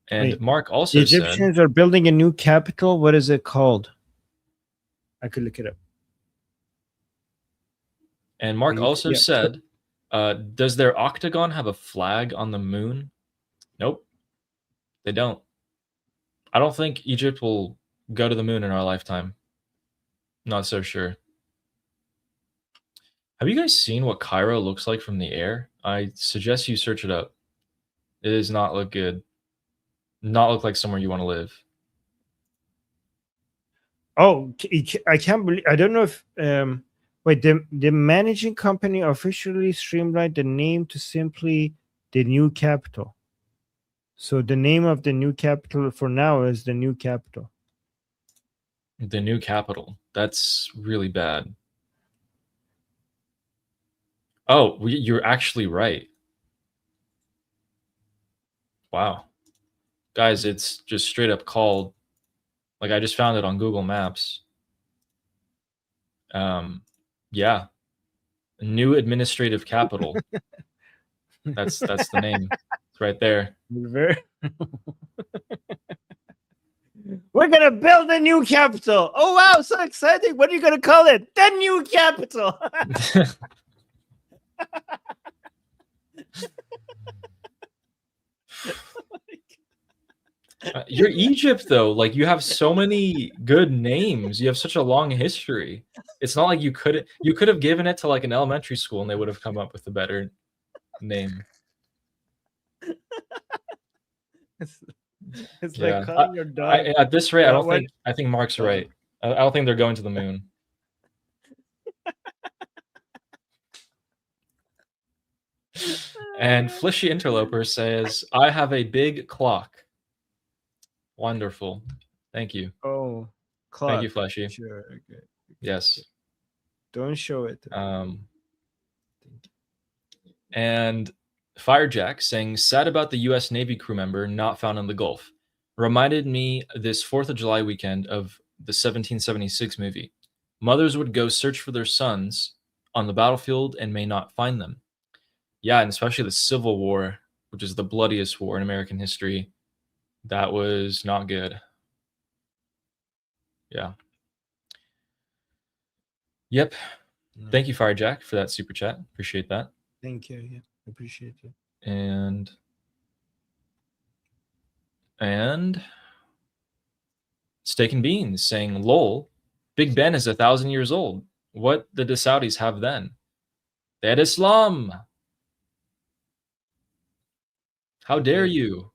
And wait, Mark also the Egyptians are building a new capital. What is it called? I could look it up. And Mark also said, does their octagon have a flag on the moon? Nope. They don't. I don't think Egypt will go to the moon in our lifetime. Not so sure. Have you guys seen what Cairo looks like from the air? I suggest you search it up. It does not look good. Not look like somewhere you want to live. Oh, I can't believe. I don't know if wait, the managing company officially streamlined the name to simply the new capital. So the name of the new capital for now is the new capital. The new capital. That's really bad. Oh, you're actually right. Wow. Guys, it's just straight up called, like, I just found it on Google Maps. Yeah. New administrative capital. That's the name. It's right there. We're gonna build a new capital. Oh wow, so exciting! What are you gonna call it? The new capital. You're Egypt though. Like, you have so many good names. You have such a long history. It's not like you could have given it to like an elementary school and they would have come up with a better name. It's like calling your dog. At this rate, I think Mark's right. I don't think they're going to the moon. And Flishy Interloper says, I have a big clock. Wonderful. Thank you. Oh, clock. Thank you, Fleshy. Sure. Okay. Yes. Don't show it. And Firejack saying, sad about the U.S. Navy crew member not found in the Gulf. Reminded me this 4th of July weekend of the 1776 movie. Mothers would go search for their sons on the battlefield and may not find them. Yeah, and especially the Civil War, which is the bloodiest war in American history. That was not good. Yeah. Yep. Thank you, Firejack, for that super chat. Appreciate that. Thank you. Yeah, appreciate it. And Steak and Beans saying, lol, Big Ben is 1,000 years old. What did the Saudis have then? They had Islam. How dare you?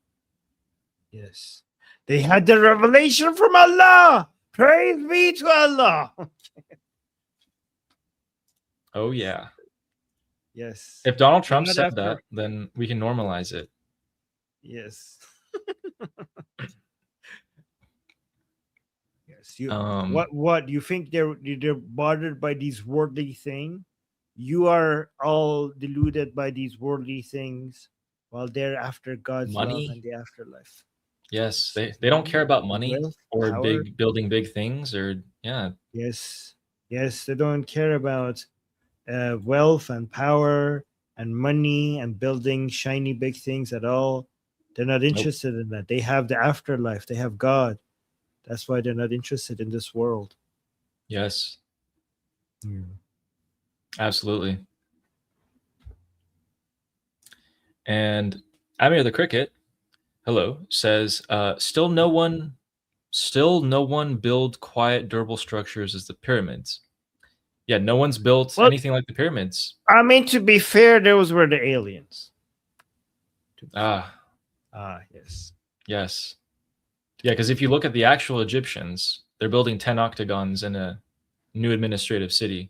Yes. They had the revelation from Allah. Praise be to Allah. Oh, yeah. Yes. If Donald Trump said that, then we can normalize it. Yes. Yes. What you think they're bothered by these worldly things? You are all deluded by these worldly things, while they're after God's money love and the afterlife. Yes, they don't care about money, wealth, or power. building big things, or yeah. Yes, they don't care about wealth and power and money and building shiny big things at all. They're not interested in that. They have the afterlife. They have God. That's why they're not interested in this world. Yes. Absolutely. And Amir the Cricket, hello, says, still no one build quiet, durable structures as the pyramids. Yeah, no one's built anything like the pyramids. I mean, to be fair, those were the aliens. Yes. Yes. Yeah, because if you look at the actual Egyptians, they're building 10 octagons in a new administrative city.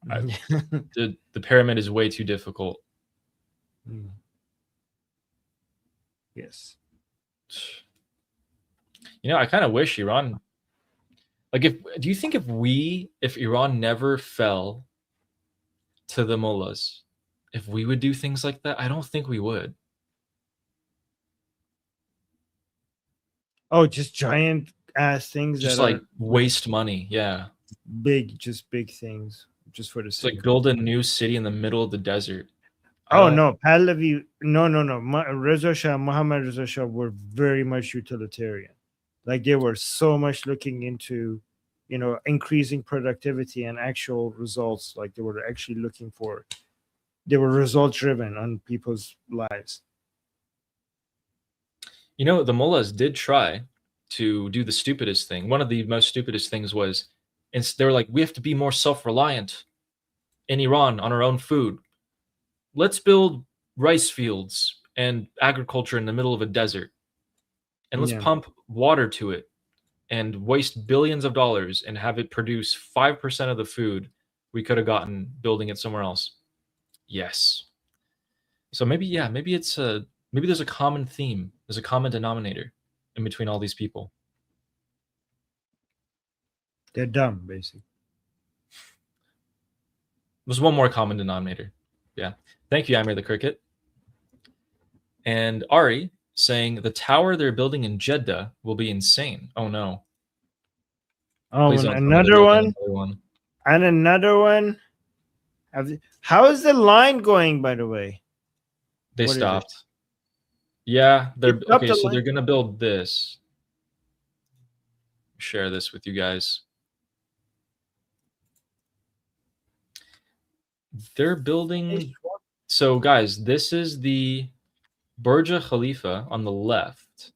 The pyramid is way too difficult. Yes. You know, I kind of wish Iran, like, do you think if Iran never fell to the mullahs, if we would do things like that? I don't think we would. Oh, just giant ass things, just like waste money. Yeah, big things just for the sake. Like build a new city in the middle of the desert. Oh no, Pahlavi, no. Reza Shah, Muhammad Reza Shah were very much utilitarian. Like they were so much looking into, increasing productivity and actual results. Like they were actually looking for, they were result driven on people's lives. The mullahs did try to do the stupidest thing. One of the most stupidest things was, they were like, we have to be more self-reliant in Iran on our own food. let's build rice fields and agriculture in the middle of a desert, and let's pump water to it and waste billions of dollars and have it produce 5% of the food we could have gotten building it somewhere else. Yes. So maybe maybe there's a common theme, there's a common denominator in between all these people. They're dumb, basically. There's one more common denominator. Yeah. Thank you, Amir the Cricket. And Ari saying the tower they're building in Jeddah will be insane. Oh no. Oh, another one. And another one. How is the line going, by the way? They stopped. Yeah, they're okay. So they're gonna build this. Share this with you guys. They're building. So, guys, this is the Burj Khalifa on the left.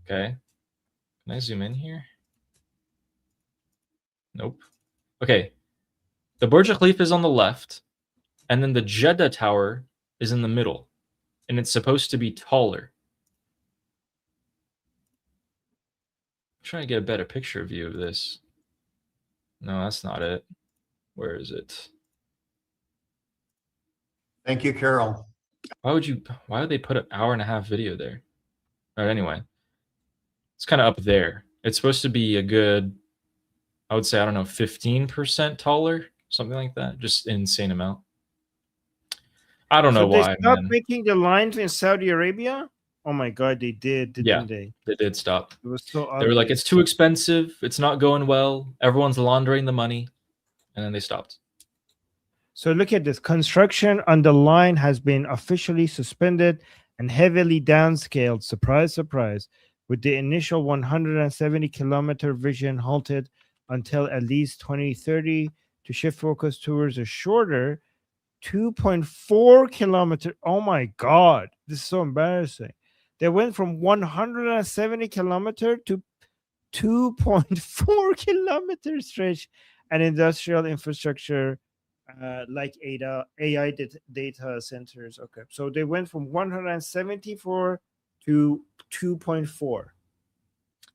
Okay. Can I zoom in here? Nope. Okay. The Burj Khalifa is on the left, and then the Jeddah Tower is in the middle, and it's supposed to be taller. I'm trying to get a better picture view of this. No, that's not it. Where is it? Thank you, Carol. Why would they put an hour-and-a-half video there? All right, anyway. It's kind of up there. It's supposed to be a good, I would say, I don't know, 15% taller, something like that. Just an insane amount. I don't know why. They stopped making the lines in Saudi Arabia? Oh my God, they did, didn't they? They did stop. It was so ugly. They were like, it's too expensive. It's not going well. Everyone's laundering the money. And then they stopped. So look at this. Construction on the line has been officially suspended and heavily downscaled. Surprise, surprise. With the initial 170-kilometer vision halted until at least 2030 to shift focus towards a shorter 2.4 kilometer. Oh my God. This is so embarrassing. They went from 170 kilometer to 2.4 kilometer stretch and industrial infrastructure like AI data centers. Okay. So they went from 174 to 2.4.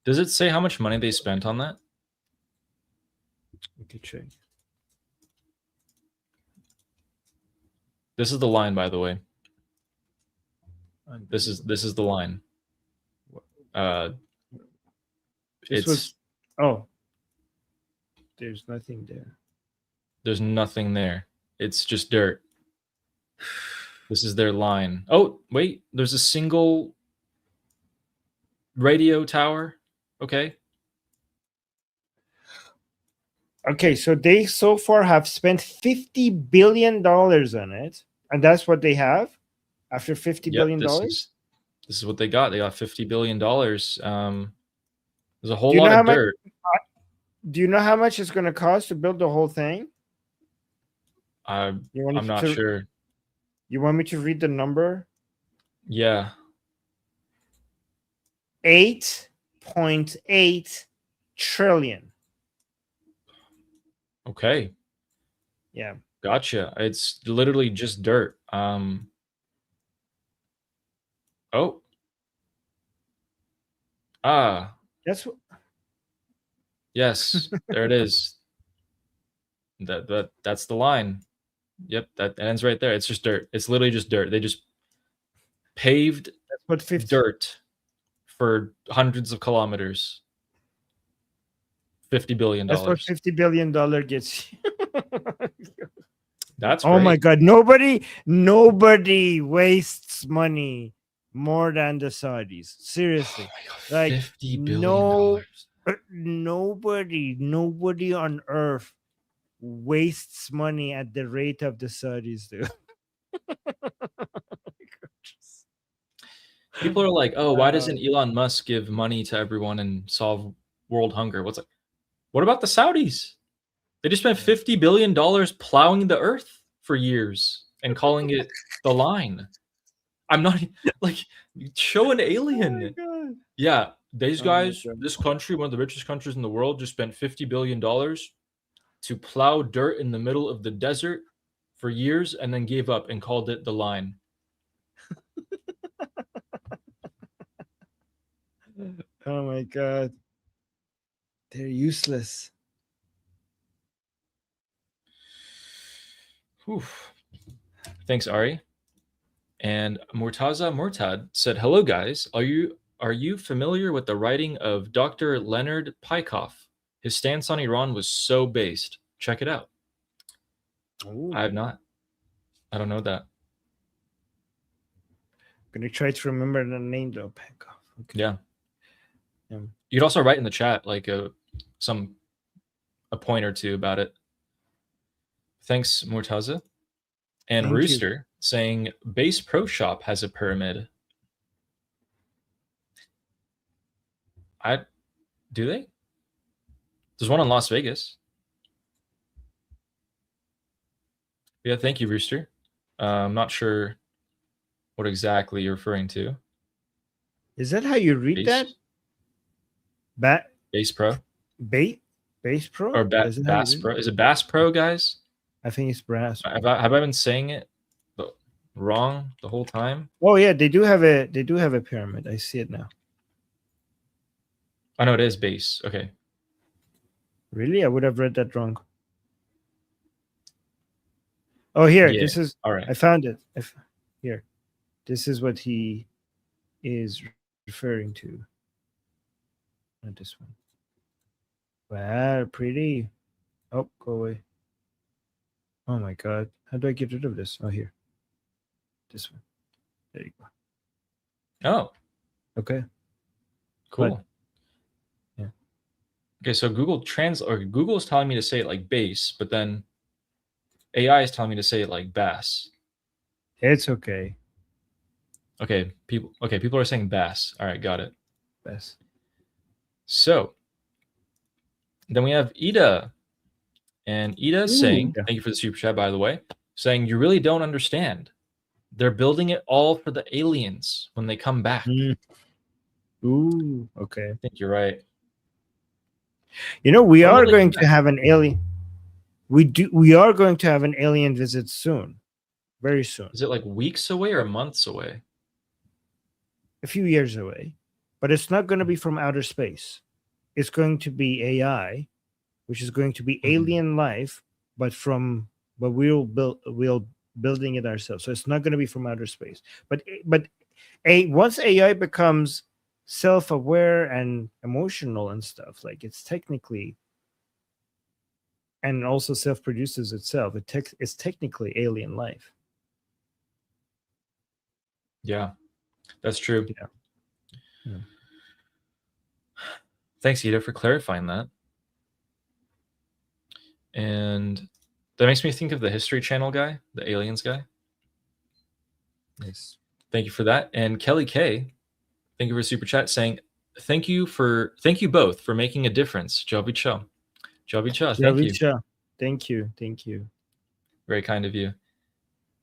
Does it say how much money they spent on that? We could check. This is the line, by the way. This is the line. There's nothing there. There's nothing there. It's just dirt. This is their line. Oh, wait. There's a single radio tower. Okay. Okay, so they so far have spent $50 billion on it. And that's what they have after $50 billion? This is what they got. They got $50 billion. There's a whole lot of dirt. Do you know how much it's going to cost to build the whole thing? I'm not sure. You want me to read the number? Yeah. 8.8 trillion. Okay. Yeah. Gotcha. It's literally just dirt. Oh. That's what. Yes, there it is. That's the line. Yep, that ends right there. It's just dirt. It's literally just dirt. They just paved dirt for hundreds of kilometers. $50 billion. That's what $50 billion gets you. That's oh my God. Nobody wastes money more than the Saudis. Seriously. Oh like $50 billion. Nobody on earth wastes money at the rate of the Saudis do. People are like, oh, why doesn't Elon Musk give money to everyone and solve world hunger? What about the Saudis? They just spent $50 billion plowing the earth for years and calling it the line. I'm not like, show an alien. Oh yeah, these guys, this country, one of the richest countries in the world, just spent $50 billion to plow dirt in the middle of the desert for years and then gave up and called it the line. Oh my God. They're useless. Whew. Thanks, Ari. And Murtaza Murtad said, "Hello, guys. Are you familiar with the writing of Dr. Leonard Peikoff? His stance on Iran was so based. Check it out." Ooh. I have not. I don't know that. I'm gonna try to remember the name though. Peikoff. Okay. Yeah. Yeah. You'd also write in the chat like a point or two about it. Thanks, Murtaza. And Thank you. Rooster saying Base Pro Shop has a pyramid. Do they? There's one in Las Vegas. Yeah, thank you, Rooster. I'm not sure what exactly you're referring to. Is that how you read that? Base Pro? Base Pro? Or Bass Pro? Is it Bass Pro, guys? I think it's Brass. Have I been saying it wrong the whole time? Oh yeah, they do have a pyramid. I see it now. I know it is base. Okay. Really? I would have read that wrong. Oh, here. Yeah. This is. All right. I found it. Here. This is what he is referring to. Not this one. Wow, pretty. Oh, go away. Oh my God. How do I get rid of this? Oh, here. This one. There you go. Oh. Okay. Cool. But, yeah. Okay, so Google is telling me to say it like bass, but then AI is telling me to say it like bass. It's okay. Okay, people are saying bass. All right, got it. Bass. So then we have Ida. And Ida saying, thank you for the super chat, by the way, saying, you really don't understand. They're building it all for the aliens when they come back. Ooh, okay. I think you're right. You know, we are going to have an alien. We are going to have an alien visit soon. Very soon. Is it like weeks away or months away? A few years away. But it's not going to be from outer space. It's going to be AI, which is going to be alien life, but we'll building it ourselves. So it's not going to be from outer space. But once AI becomes self-aware and emotional and stuff, like it's technically, and also self-produces itself, it's technically alien life. Yeah, that's true. Yeah. Thanks, Ida, for clarifying that. And that makes me think of the History Channel guy, the aliens guy. Yes. Thank you for that. And Kelly K, thank you for super chat saying, thank you both for making a difference. Javicha. Thank you. Thank you. Very kind of you.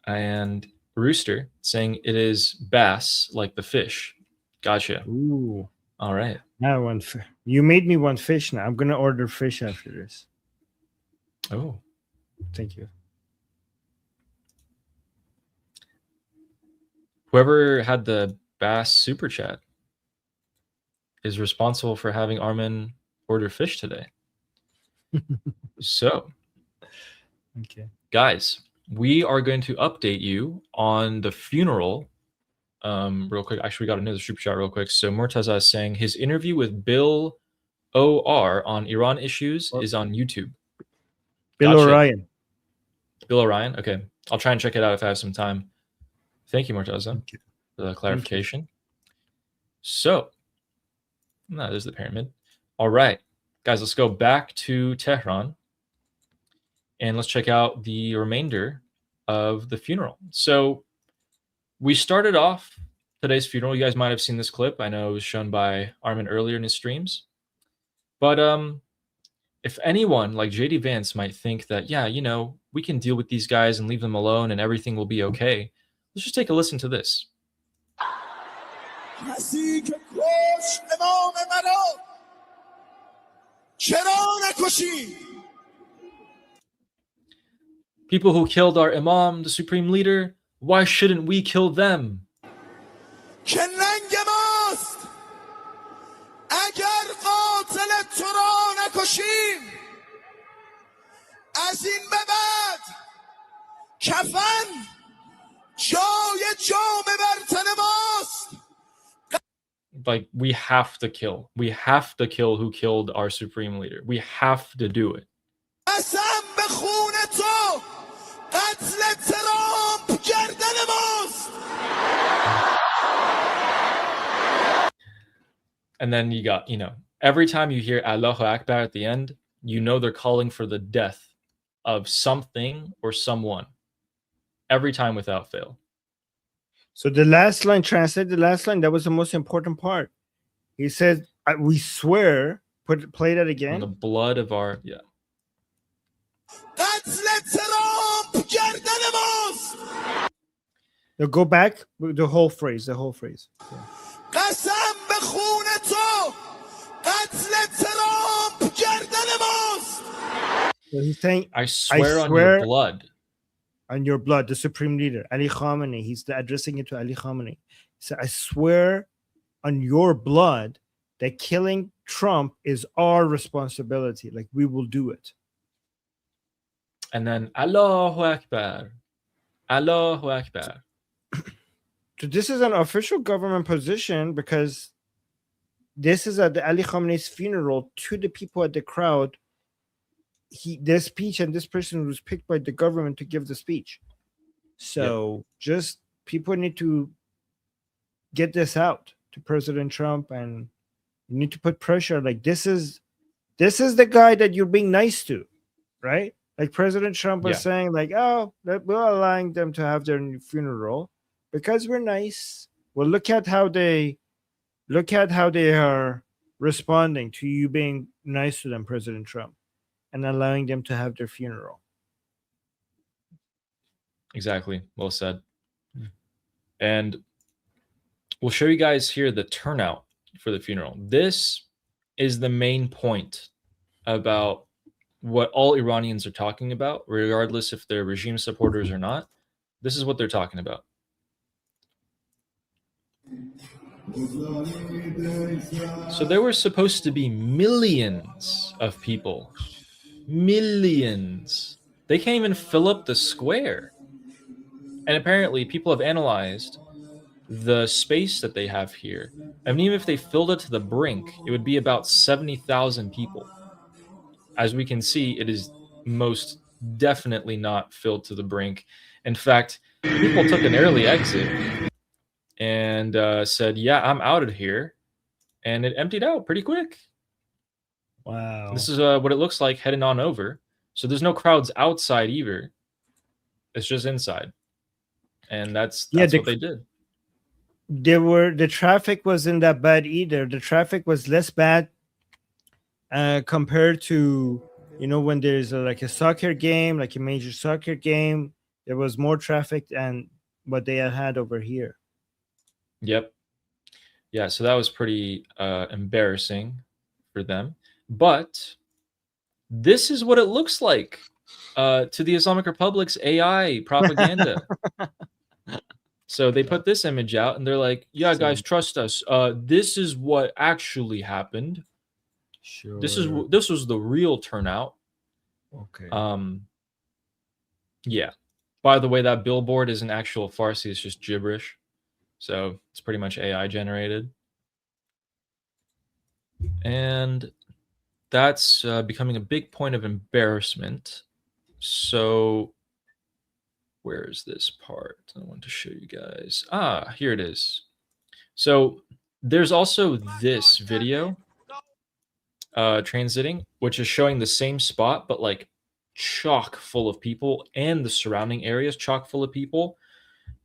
And Rooster saying it is bass, like the fish. Gotcha. Ooh. All right. Now you made me want fish now. I'm gonna order fish after this. Oh. Thank you. Whoever had the bass super chat is responsible for having Armin order fish today. So, okay, guys, we are going to update you on the funeral real quick. Actually, we got another super chat real quick. So Murtaza is saying his interview with Bill OR on Iran issues is on YouTube. Bill O'Ryan. Bill O'Ryan. Okay, I'll try and check it out if I have some time. Thank you, Murtaza, for the clarification. So, there's the pyramid. All right, guys, let's go back to Tehran and let's check out the remainder of the funeral. So we started off today's funeral. You guys might have seen this clip. I know it was shown by Armin earlier in his streams. But if anyone like JD Vance might think that, yeah, you know, we can deal with these guys and leave them alone and everything will be okay, let's just take a listen to this. People who killed our Imam, the supreme leader, why shouldn't we kill them? که ننگ ماست اگر قاتل تو را نکشیم از این به بعد کفن جای جام بر تن ماست. Like, we have to kill. We have to kill who killed our supreme leader. We have to do it. قسم به خون تو قتل ترامپ گردن ماست. And then you got, every time you hear Allahu Akbar at the end, they're calling for the death of something or someone. Every time without fail. So the last line, translate the last line, that was the most important part. He said, we swear, play that again. On the blood of our, yeah. Now go back, the whole phrase. Yeah. So he's saying, I swear on your blood. On your blood, the supreme leader, Ali Khamenei. He's addressing it to Ali Khamenei. He said, I swear on your blood that killing Trump is our responsibility. Like, we will do it. And then Allahu Akbar. Allahu Akbar. So this is an official government position because this is at the Ali Khamenei's funeral to the people at the crowd. This speech and this person was picked by the government to give the speech. So just people need to get this out to President Trump, and you need to put pressure. Like, this is the guy that you're being nice to, right? Like President Trump was saying, like, oh, we're allowing them to have their funeral because we're nice. Well, look at how they are responding to you being nice to them, President Trump, and allowing them to have their funeral. Exactly. Well said. And we'll show you guys here the turnout for the funeral. This is the main point about what all Iranians are talking about, regardless if they're regime supporters or not. This is what they're talking about. So there were supposed to be millions of people. Millions. They can't even fill up the square. And apparently people have analyzed the space that they have here. I mean, even if they filled it to the brink, it would be about 70,000 people. As we can see, it is most definitely not filled to the brink. In fact, people took an early exit and said, yeah, I'm out of here. And it emptied out pretty quick. Wow. This is what it looks like heading on over. So there's no crowds outside either. It's just inside. And that's what they did. The traffic wasn't that bad either. The traffic was less bad compared to, when there's a soccer game, like a major soccer game. There was more traffic than what they had over here. Yep. Yeah, so that was pretty embarrassing for them. But this is what it looks like to the Islamic Republic's AI propaganda. So they put this image out and they're like, yeah, guys, trust us. This is what actually happened. Sure. This was the real turnout. Okay. Yeah. By the way, that billboard isn't actual Farsi, it's just gibberish. So it's pretty much AI generated. And that's becoming a big point of embarrassment. So where is this part? I want to show you guys. Here it is. So there's also this video transiting, which is showing the same spot, but like chock full of people, and the surrounding areas chock full of people.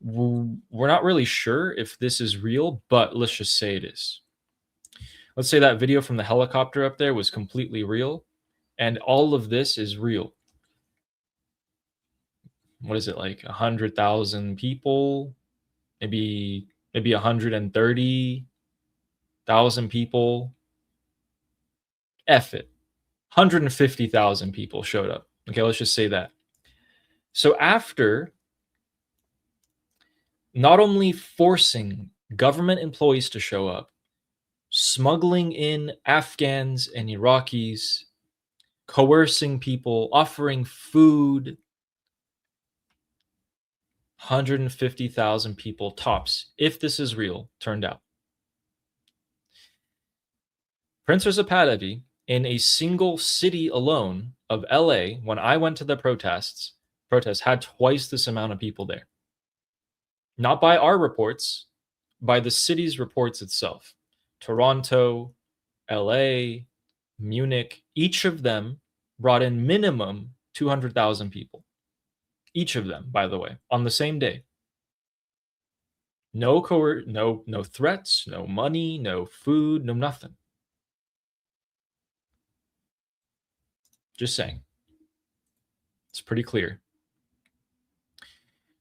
We're not really sure if this is real, but let's just say it is. Let's say that video from the helicopter up there was completely real, and all of this is real. What is it, like 100,000 people? Maybe 130,000 people. F it. 150,000 people showed up. Okay, let's just say that. So after not only forcing government employees to show up, smuggling in Afghans and Iraqis, coercing people, offering food, 150,000 people tops, if this is real, turned out. Prince Reza Pahlavi, in a single city alone of LA, when I went to the protests had twice this amount of people there. Not by our reports, by the city's reports itself. Toronto, LA, Munich, each of them brought in minimum 200,000 people. Each of them, by the way, on the same day. No threats, no money, no food, no nothing. Just saying. It's pretty clear.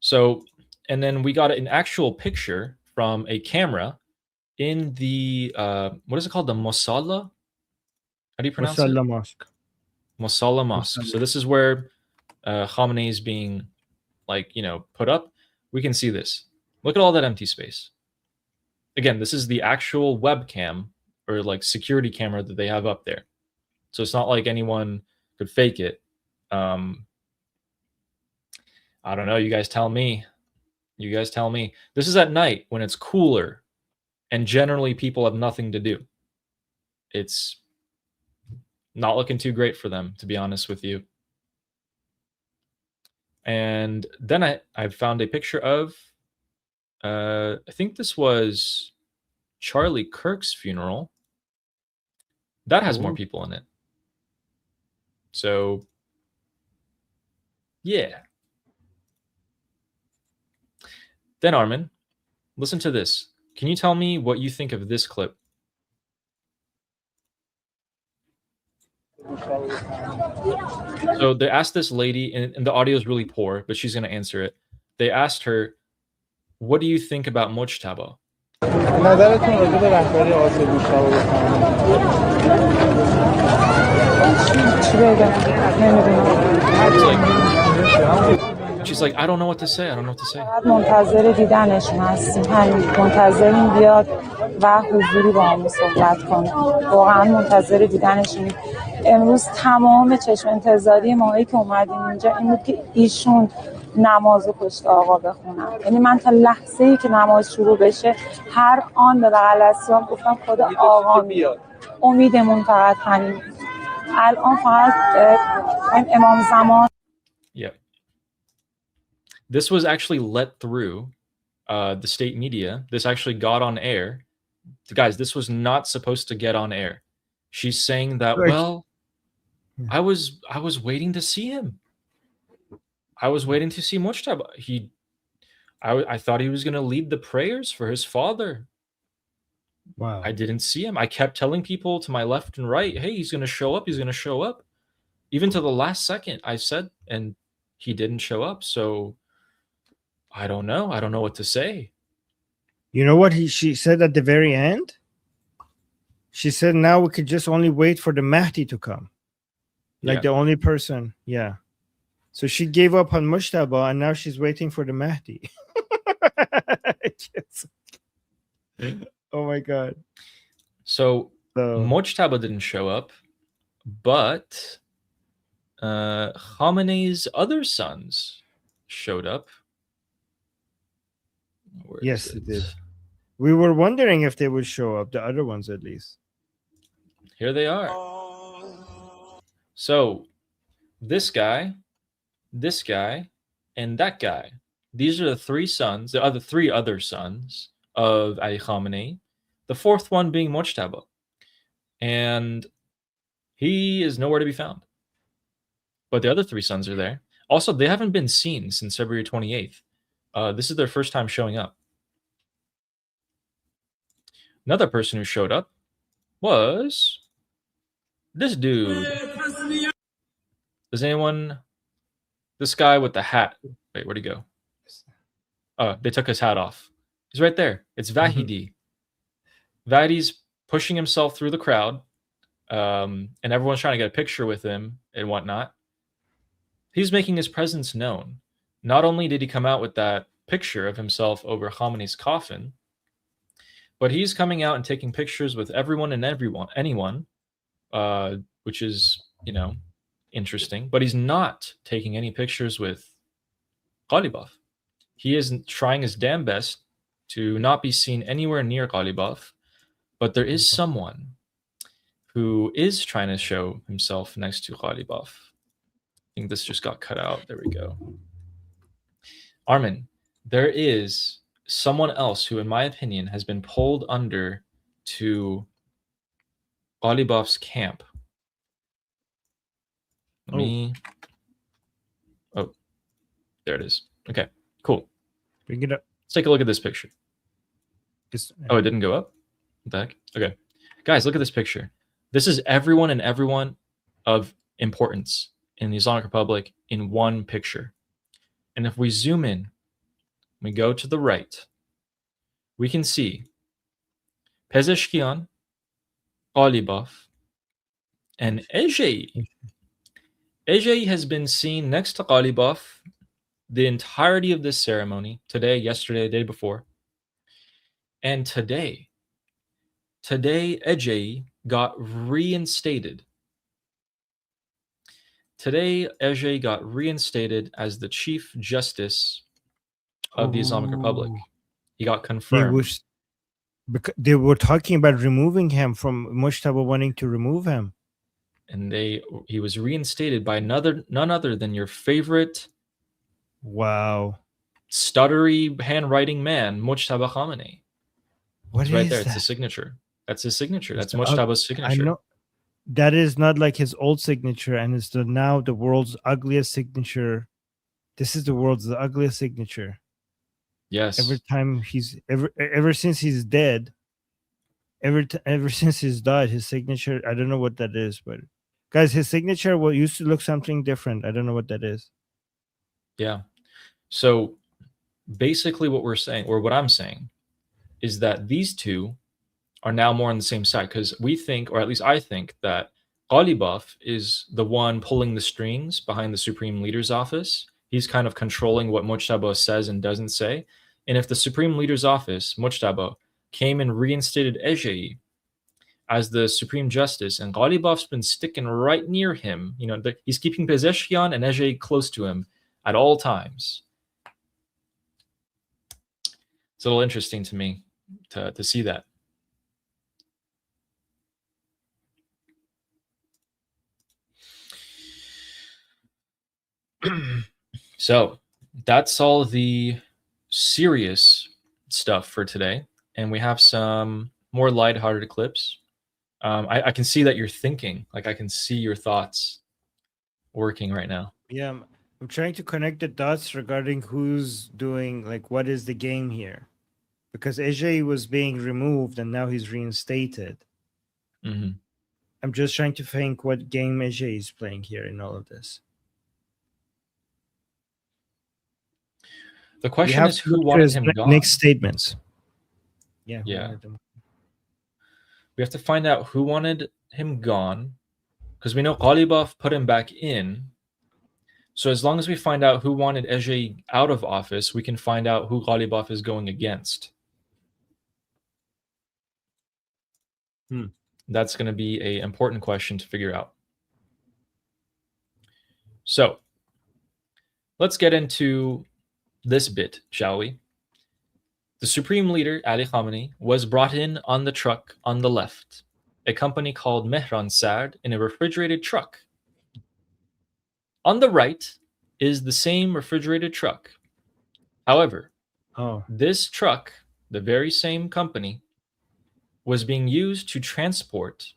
So, and then we got an actual picture from a camera in the, what is it called? The Mosalla? How do you pronounce it? Mosalla Mosque. Mosalla Mosque. So this is where Khamenei is being, like, put up. We can see this. Look at all that empty space. Again, this is the actual webcam or like security camera that they have up there. So it's not like anyone could fake it. I don't know. You guys tell me. You guys tell me. This is at night when it's cooler and generally people have nothing to do. It's not looking too great for them, to be honest with you. And then I found a picture of, I think this was Charlie Kirk's funeral. That has more people in it. So, yeah. Then Armin, listen to this. Can you tell me what you think of this clip? So they asked this lady, and the audio is really poor, but she's going to answer it. They asked her, what do you think about Mojtaba? She's like, I don't know what to say. I don't know what to say. منتظر دیدنشون هستیم. همین منتظریم بیاد و حضوری با همون صحبت کنه. واقعا منتظر دیدنشونیم. امروز تمام چشم انتظاری ماهایی که اومدیم اینجا این بود که ایشون نمازو پشت آقا بخونن. یعنی من تا لحظه‌ای که نماز شروع بشه هر آن به بغل دستیام گفتم خدا آقا میاد. امیدمون فقط همین. الان فقط امام زمان. Yeah. This was actually let through the state media. This actually got on air. Guys, this was not supposed to get on air. She's saying that, well, I was waiting to see him. I was waiting to see Mojtaba. I thought he was going to lead the prayers for his father. Wow. I didn't see him. I kept telling people to my left and right, hey, he's going to show up. He's going to show up. Even to the last second, I said, and he didn't show up. So I don't know. I don't know what to say. You know what she said at the very end? She said, now we could just only wait for the Mahdi to come. Like the only person. Yeah. So she gave up on Mojtaba and now she's waiting for the Mahdi. Oh my God. So Mojtaba didn't show up, but Khamenei's other sons showed up. Yes, it did. We were wondering if they would show up, the other ones at least. Here they are. So this guy, and that guy. These are the three sons, the three other sons of Ali Khamenei, the fourth one being Mojtaba. And he is nowhere to be found. But the other three sons are there. Also, they haven't been seen since February 28th. This is their first time showing up. Another person who showed up was this dude. Does anyone... This guy with the hat. Wait, where'd he go? Oh, they took his hat off. He's right there. It's Vahidi. Vahidi's pushing himself through the crowd. And everyone's trying to get a picture with him and whatnot. He's making his presence known. Not only did he come out with that picture of himself over Khamenei's coffin, but he's coming out and taking pictures with anyone, which is, interesting. But he's not taking any pictures with Ghalibaf. He is trying his damn best to not be seen anywhere near Ghalibaf, but there is someone who is trying to show himself next to Ghalibaf. I think this just got cut out. There we go. Armin, there is someone else who, in my opinion, has been pulled under to Ghalibaf's camp. Oh, there it is. Okay, cool. Bring it up. Let's take a look at this picture. Oh, it didn't go up? What the heck? Okay. Guys, look at this picture. This is everyone and everyone of importance in the Islamic Republic in one picture. And if we zoom in, we go to the right, we can see Pezeshkian, Ghalibaf, and Ejei. Ejei has been seen next to Ghalibaf the entirety of this ceremony, today, yesterday, the day before. And today Ejei got reinstated. Today, Ejei got reinstated as the Chief Justice of the Islamic Republic. He got confirmed. They were talking about removing him from Mojtaba wanting to remove him. And he was reinstated by none other than your favorite stuttery handwriting man, Mojtaba Khamenei. What it's is right there. That? It's his signature. That's his signature. That's Mojtaba's signature. I know. That is not like his old signature, and it's now the world's ugliest signature. This is the world's ugliest signature. Yes. Every time ever since he's dead, ever since he's died, his signature, I don't know what that is, but guys, his signature used to look something different. I don't know what that is. Yeah. So basically what we're saying, or what I'm saying, is that these two are now more on the same side, because we think, or at least I think, that Ghalibaf is the one pulling the strings behind the Supreme Leader's office. He's kind of controlling what Mojtaba says and doesn't say. And if the Supreme Leader's office, Mojtaba, came and reinstated Ejei as the Supreme Justice, and Ghalibaf's been sticking right near him, he's keeping Pezeshkian and Ejei close to him at all times. It's a little interesting to me to see that. So that's all the serious stuff for today, and we have some more lighthearted clips. I can see that you're thinking, like I can see your thoughts working right now. Yeah, I'm trying to connect the dots regarding who's doing, like, what is the game here, because Ejei was being removed and now he's reinstated. Mm-hmm. I'm just trying to think what game Ejei is playing here in all of this. The question is, who wanted him gone? Next statements. Yeah. We have to find out who wanted him gone, because we know Ghalibaf put him back in. So as long as we find out who wanted Ejei out of office, we can find out who Ghalibaf is going against. That's going to be an important question to figure out. So let's get into this bit, shall we? The Supreme Leader, Ali Khamenei, was brought in on the truck on the left, a company called Mehran Sard, in a refrigerated truck. On the right is the same refrigerated truck. However, this truck, the very same company, was being used to transport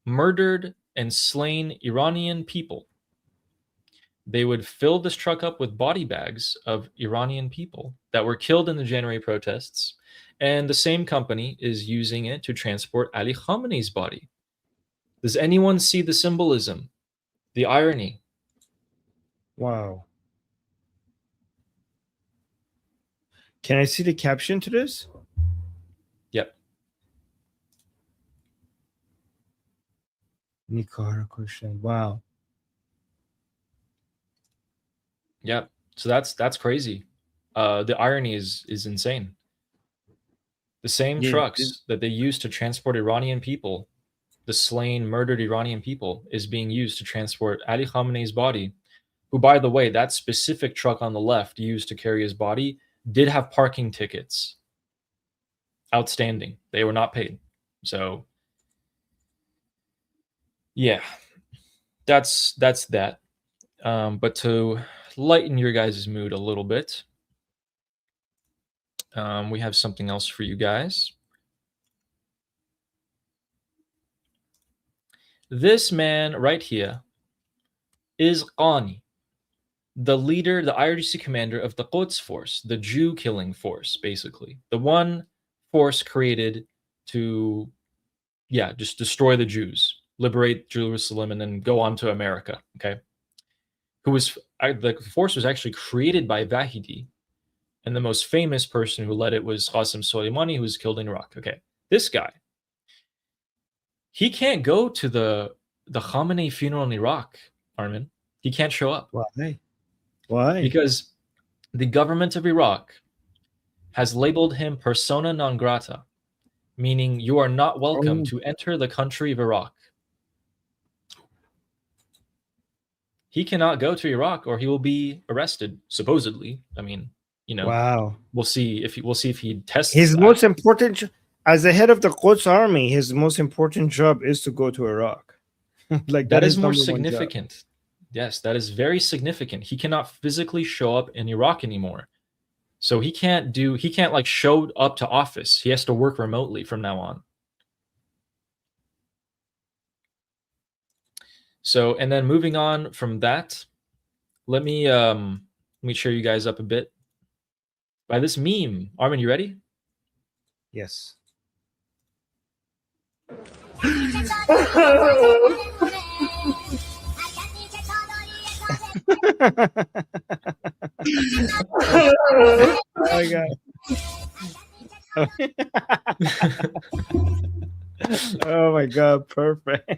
murdered and slain Iranian people. They would fill this truck up with body bags of Iranian people that were killed in the January protests, and the same company is using it to transport Ali Khamenei's body. Does anyone see the symbolism, the irony? Wow. Can I see the caption to this? Yep. Nikara question. Wow. Yeah. So that's crazy. The irony is insane. The same Yeah. trucks that they used to transport Iranian people, the slain, murdered Iranian people, is being used to transport Ali Khamenei's body, who, by the way, that specific truck on the left used to carry his body did have parking tickets outstanding. They were not paid. So, yeah, that's that. But to lighten your guys' mood a little bit, we have something else for you guys. This man right here is Qani, the leader, the IRGC commander of the Quds force, the Jew killing force, basically. The one force created to, just destroy the Jews, liberate Jerusalem, and then go on to America, okay? The force was actually created by Vahidi, and the most famous person who led it was Qasem Soleimani, who was killed in Iraq. Okay, this guy, he can't go to the Khamenei funeral in Iraq, Armin. He can't show up. Why? Why? Because the government of Iraq has labeled him persona non grata, meaning you are not welcome to enter the country of Iraq. He cannot go to Iraq or he will be arrested, supposedly. I mean, wow. We'll see if he tests. His most important, as the head of the Quds army, his most important job is to go to Iraq. Like that is more significant. Yes, that is very significant. He cannot physically show up in Iraq anymore. So he can't like show up to office. He has to work remotely from now on. So, and then moving on from that, let me cheer you guys up a bit by this meme. Armin, you ready? Yes. Oh my God. Oh my God, perfect.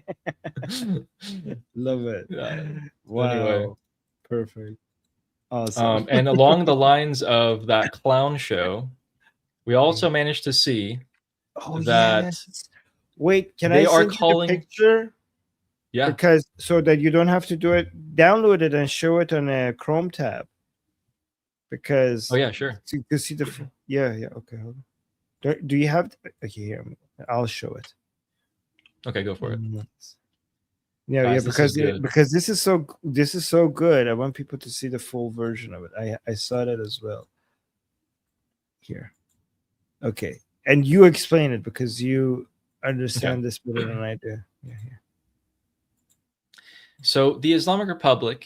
Love it. Wow. Anyway. Perfect. Awesome. And along the lines of that clown show, we also managed to see that. Yes. Wait, can I send you the picture? Yeah. Because so that you don't have to do it, download it and show it on a Chrome tab. Because sure. To see the okay, hold on. Do you have okay here? I'll show it. Okay, go for it. Yeah, because this is so good. I want people to see the full version of it. I saw that as well. Here. Okay. And you explain it because you understand this better than I do. Yeah. So the Islamic Republic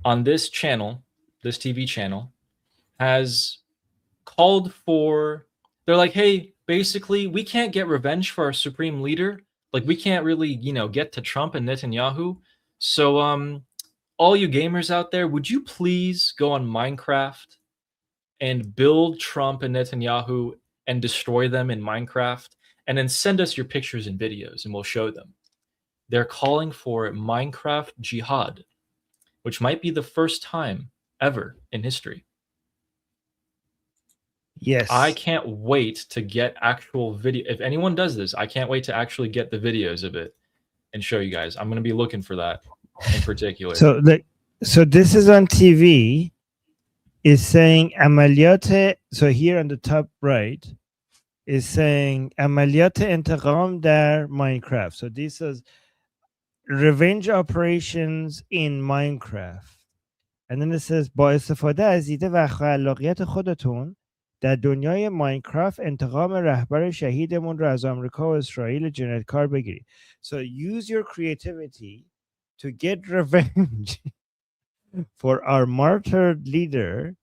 on this channel, this TV channel, has called for, they're like, hey, basically, we can't get revenge for our supreme leader. Like, we can't really, get to Trump and Netanyahu. So, all you gamers out there, would you please go on Minecraft and build Trump and Netanyahu and destroy them in Minecraft, and then send us your pictures and videos, and we'll show them. They're calling for Minecraft jihad, which might be the first time ever in history. Yes. I can't wait to get actual video. If anyone does this, I can't wait to actually get the videos of it and show you guys. I'm going to be looking for that in particular. So this is on TV. Is saying amaliyat. So here on the top right is saying amaliyat intiqam dar Minecraft. So this is revenge operations in Minecraft. And then it says با استفاده از ایده و خلاقیت خودتون در دنیای ماینکرافت انتقام رهبر شهیدمون رو از آمریکا و اسرائیل جنایتکار بگیرید. So use your creativity to get revenge for our martyred leader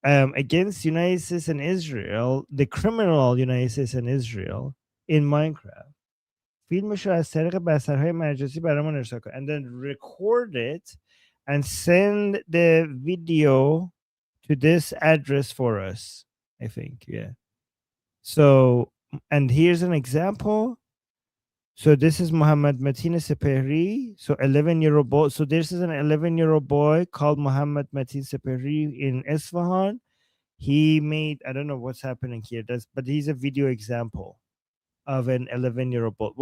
against United States and Israel, the criminal United States and Israel in Minecraft. فیلمش رو از طریق بسترهای مجازی برامون ارسال کن. And then record it and send the video to this address for us, I think. Yeah. So, and here's an example. So this is Muhammad Mateen Sepehri. So 11-year-old boy. So this is an 11-year-old boy called Muhammad Mateen Sepehri in Isfahan. He made, I don't know what's happening here, but he's a video example of an 11-year-old boy.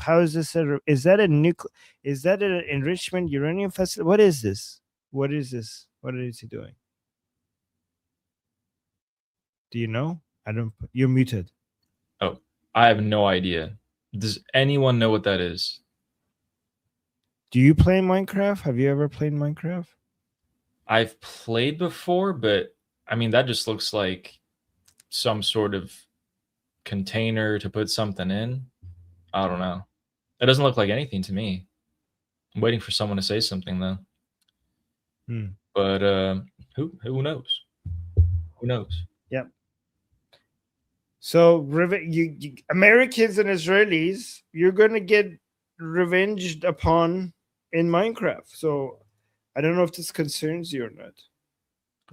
How is this? Is that an enrichment uranium facility? What is this? What is this? What is he doing? Do you know? You're muted. Oh, I have no idea. Does anyone know what that is? Do you play Minecraft? Have you ever played Minecraft? I've played before, but I mean, that just looks like some sort of container to put something in. I don't know. It doesn't look like anything to me. I'm waiting for someone to say something though. But who knows? Who knows? Yep. So you Americans and Israelis, you're gonna get revenged upon in Minecraft. So I don't know if this concerns you or not.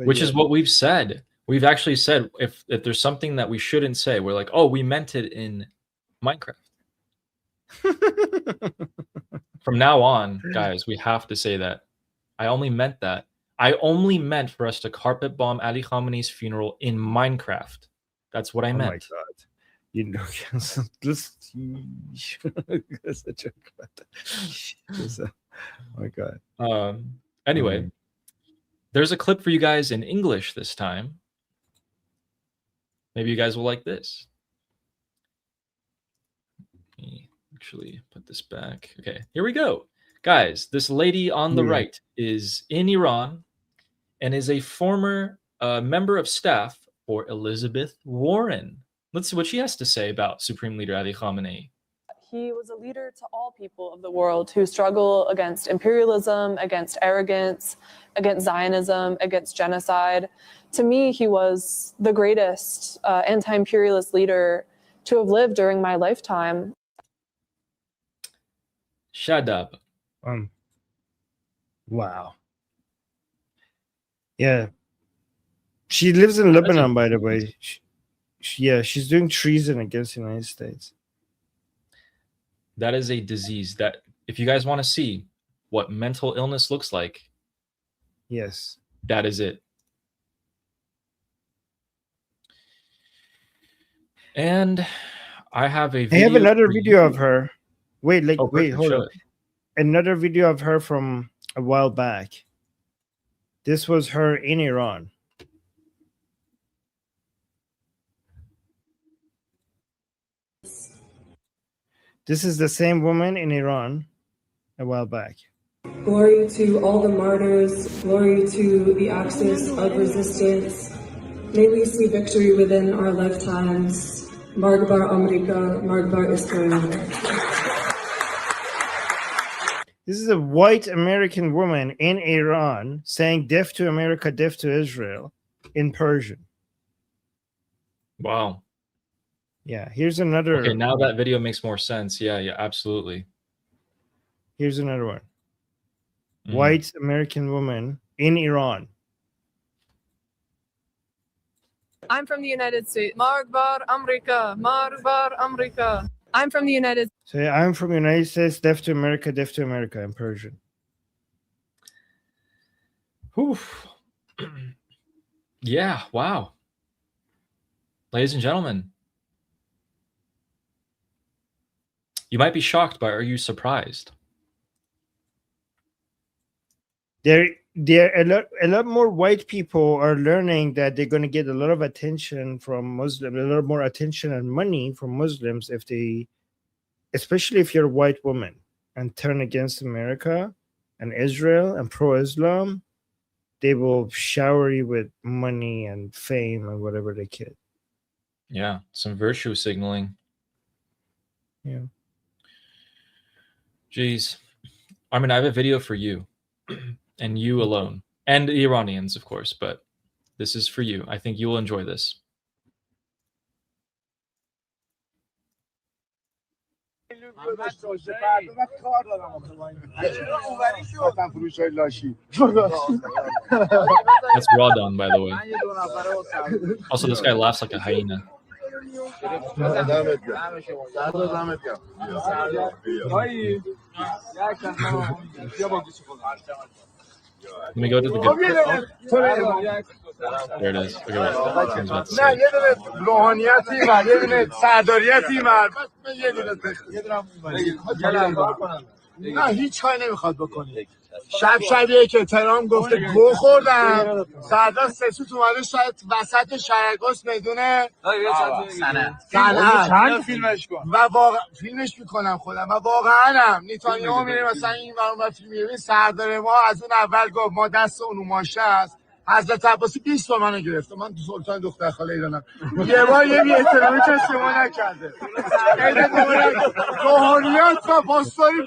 Which is what we've said. We've actually said if there's something that we shouldn't say, we're like, oh, we meant it in Minecraft. From now on, guys, we have to say that. I only meant that. I only meant for us to carpet bomb Ali Khamenei's funeral in Minecraft. That's what I meant. Oh my God. You know, this such a oh my God. Anyway, there's a clip for you guys in English this time. Maybe you guys will like this. Let me actually put this back. Okay, here we go. Guys, this lady on the right is in Iran and is a former member of staff for Elizabeth Warren. Let's see what she has to say about Supreme Leader Ali Khamenei. He was a leader to all people of the world who struggle against imperialism, against arrogance, against Zionism, against genocide. To me, he was the greatest anti-imperialist leader to have lived during my lifetime. Shut up. Wow. Yeah. She lives in Lebanon, by the way. She's doing treason against the United States. That is a disease that, if you guys want to see what mental illness looks like, yes, that is it. And I have another video of her. Wait, hold on. It. Another video of her from a while back. This was her in Iran. This is the same woman in Iran a while back. Glory to all the martyrs, glory to the axis of resistance. May we see victory within our lifetimes. Margbar America, Margbar Israel. This is a white American woman in Iran saying death to America, death to Israel in Persian. Wow. Yeah, here's another. Okay, now that video makes more sense. Yeah, absolutely. Here's another one. White American woman in Iran. I'm from the United States. Margbar America, Margbar America. I'm from the United States. So I'm from the United States, death to America in Persian. Oof. Yeah, wow. Ladies and gentlemen, you might be shocked, but are you surprised? There a lot more white people are learning that they're going to get a lot of attention from Muslims, a lot more attention and money from Muslims if they, especially if you're a white woman and turn against America and Israel and pro-Islam, they will shower you with money and fame and whatever they can. Yeah, some virtue signaling. Yeah. Jeez. I mean, I have a video for you and you alone, and the Iranians, of course, but this is for you. I think you will enjoy this. That's raw done, by the way. Also, this guy laughs like a hyena. Let me go to the good. There it is. Okay, wait. I was about to say. یه دونه روحانیتی و یه دونه سرداریتی و یه دونه نه هیچ کاری نمیخواد بکنی. شبیه که ترام گفته گو خوردم سردار سسوت اومده شاید وسط شهرگاز میدونه صنعت فیلمش کن و واقعا فیلمش میکنم خودم و واقعا هم نیتانیاهو میره مثلا این ور فیلم میبینی سردار ما از اون اول گفت ما دست اون ماشه است حضرت عباسی 20 تومن گرفت من تو سلطان دختر خاله ایرانم یه بار یه بی احترامی کسی ما نکرده روحانیت و پاسداری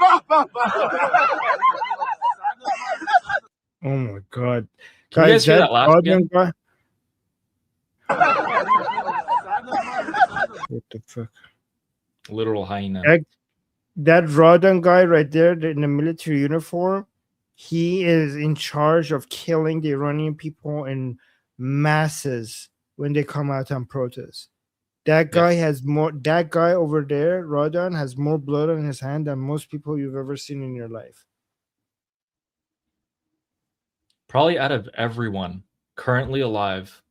Oh my God. Can you guys hear that laugh Rodman again? guy. What the fuck? Literal hyena. That Rodman guy right there in the military uniform, he is in charge of killing the Iranian people in masses when they come out on protest. That guy has more. That guy over there, Rodon, has more blood on his hand than most people you've ever seen in your life. Probably out of everyone currently alive,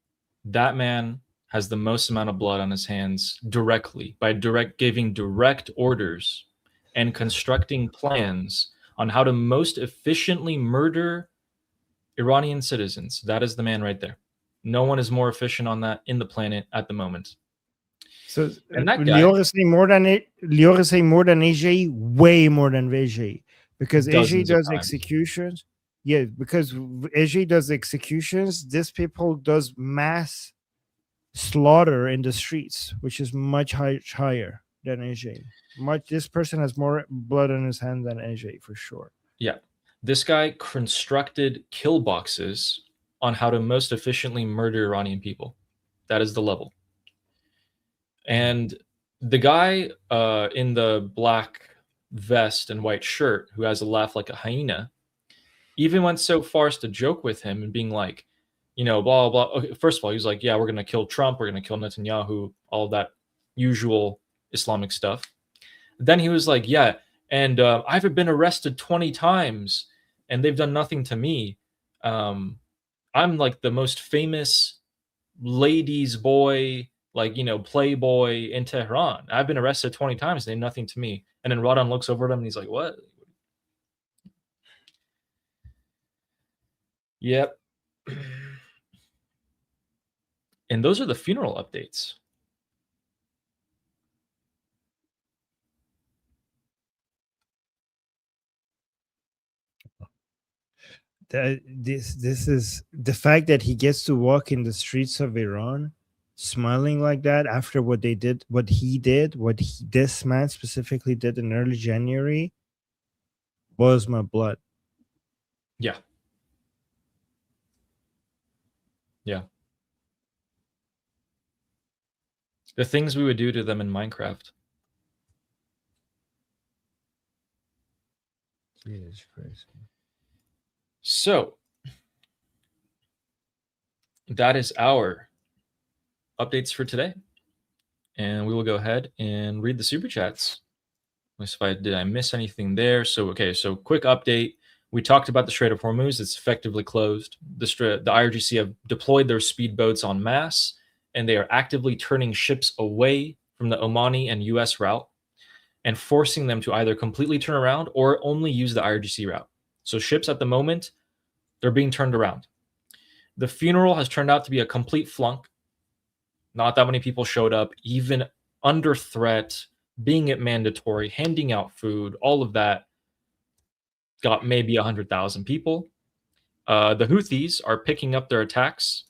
that man has the most amount of blood on his hands directly by giving direct orders and constructing plans on how to most efficiently murder Iranian citizens. That is the man right there. No one is more efficient on that in the planet at the moment. So and that guy, Lior is saying more than AJ, way more than AJ, because AJ does executions. Yeah, because AJ does executions. This people does mass slaughter in the streets, which is much higher than AJ. This person has more blood on his hand than AJ for sure. Yeah, this guy constructed kill boxes on how to most efficiently murder Iranian people. That is the level. And the guy in the black vest and white shirt who has a laugh like a hyena even went so far as to joke with him and being like, you know, blah, blah, blah. Okay, first of all, he was like, yeah, we're going to kill Trump. We're going to kill Netanyahu, all of that usual Islamic stuff. Then he was like, yeah, and I've been arrested 20 times and they've done nothing to me. I'm like the most famous ladies boy, like, you know, playboy in Tehran. I've been arrested 20 times. They did nothing to me. And then Radon looks over at him and he's like, what? Yep. And those are the funeral updates. This is the fact that he gets to walk in the streets of Iran smiling like that after what they did, this man specifically did in early January, boils my blood. Yeah. Yeah. The things we would do to them in Minecraft. Jesus Christ. So that is our updates for today. And we will go ahead and read the super chats. Did I miss anything there? So quick update. We talked about the Strait of Hormuz. It's effectively closed. The IRGC have deployed their speedboats en masse, and they are actively turning ships away from the Omani and US route and forcing them to either completely turn around or only use the IRGC route. So ships at the moment, they're being turned around. The funeral has turned out to be a complete flunk. Not that many people showed up, even under threat, being it mandatory, handing out food, all of that. Got maybe 100,000 people. The Houthis are picking up their attacks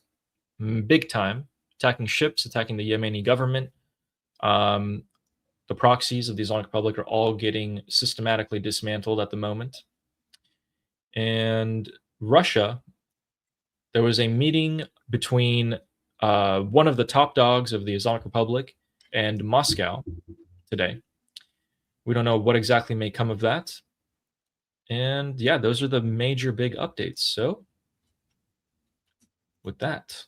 big time, attacking ships, attacking the Yemeni government. The proxies of the Islamic Republic are all getting systematically dismantled at the moment. And Russia, there was a meeting between one of the top dogs of the Islamic Republic and Moscow today. We don't know what exactly may come of that. And yeah, those are the major big updates. So with that,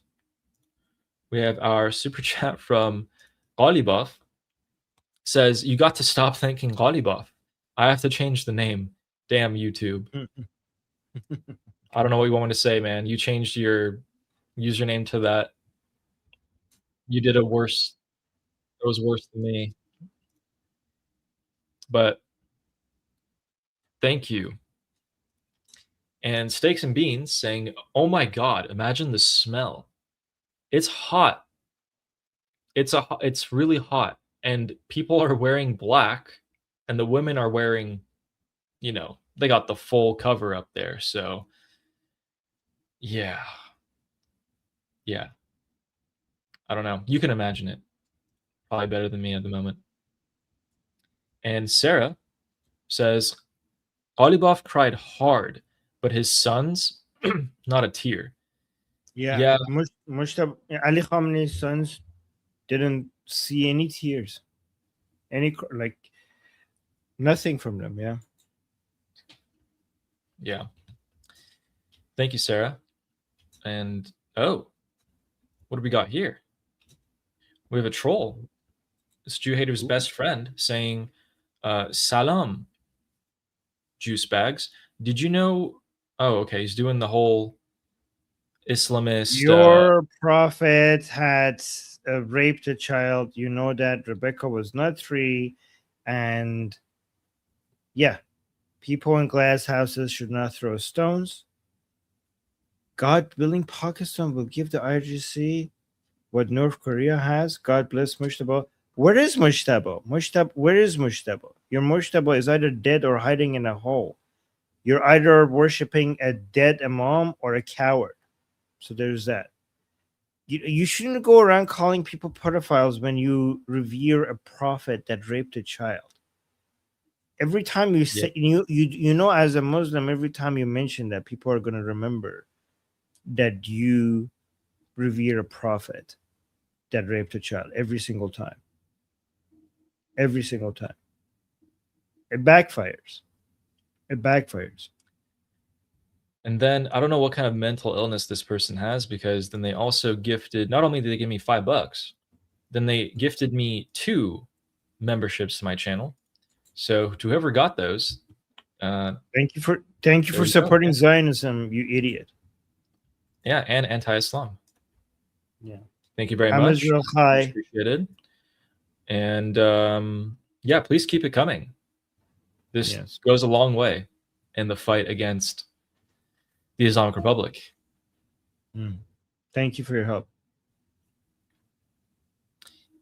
we have our super chat from Ghalibaf says, you got to stop thanking Ghalibaf. I have to change the name. Damn YouTube. I don't know what you want me to say, man. You changed your username to that. You did it worse. It was worse than me. But thank you. And Steaks and Beans saying, oh my God, imagine the smell. It's hot. It's really hot. And people are wearing black, and the women are wearing, they got the full cover up there. So yeah. I don't know. You can imagine it. Probably better than me at the moment. And Sarah says, Ghalibaf cried hard, but his sons, not a tear. Yeah. Mojtaba Ali Khamenei's sons didn't see any tears, nothing from them. Yeah. Thank you, Sarah. And what do we got here? We have a troll. It's Jew Hater's best friend saying, Salam, juice bags. Did you know? Oh, okay. He's doing the whole Islamist. Your prophet had raped a child. You know that Rebecca was not 3. And yeah, people in glass houses should not throw stones. God willing, Pakistan will give the IRGC what North Korea has. God bless Mojtaba. Where is Mojtaba? Where is Mojtaba? Your Mojtaba is either dead or hiding in a hole. You're either worshipping a dead imam or a coward. So there's that. You shouldn't go around calling people pedophiles when you revere a prophet that raped a child. Every time you say, as a Muslim, every time you mention that, people are going to remember that you revere a prophet that raped a child every single time. Every single time. It backfires. And then I don't know what kind of mental illness this person has, because then they also gifted, not only did they give me $5, then they gifted me 2 memberships to my channel. So to whoever got those, thank you for supporting Zionism, you idiot. Yeah, and anti-Islam. Yeah. Thank you very much. Israel High. Appreciated. And please keep it coming. This goes a long way in the fight against the Islamic Republic. Thank you for your help.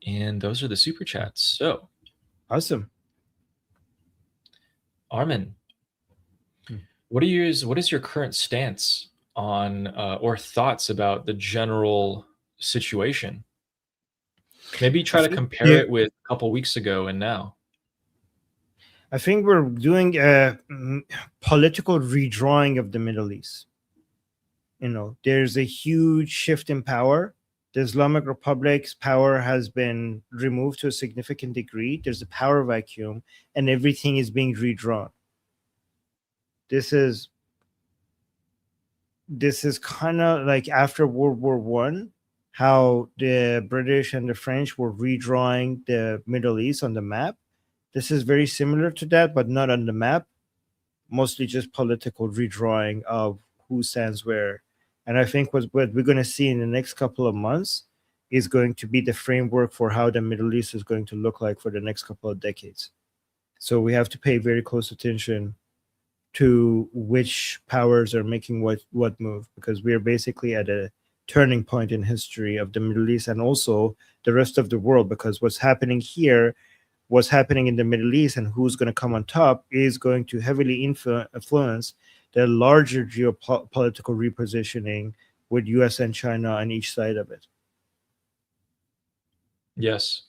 And those are the super chats. So awesome. Armin, what is your current stance on or thoughts about the general situation? Maybe try to compare it with a couple weeks ago and now. I think we're doing a political redrawing of the Middle East. There's a huge shift in power. The Islamic Republic's power has been removed to a significant degree. There's a power vacuum, and everything is being redrawn. This is kind of like after World War I, how the British and the French were redrawing the Middle East on the map. This is very similar to that, but not on the map. Mostly just political redrawing of who stands where. And I think what we're going to see in the next couple of months is going to be the framework for how the Middle East is going to look like for the next couple of decades. So we have to pay very close attention to which powers are making what move, because we are basically at a turning point in history of the Middle East and also the rest of the world, because what's happening here, what's happening in the Middle East, and who's going to come on top is going to heavily influence the larger geopolitical repositioning with US and China on each side of it. Yes.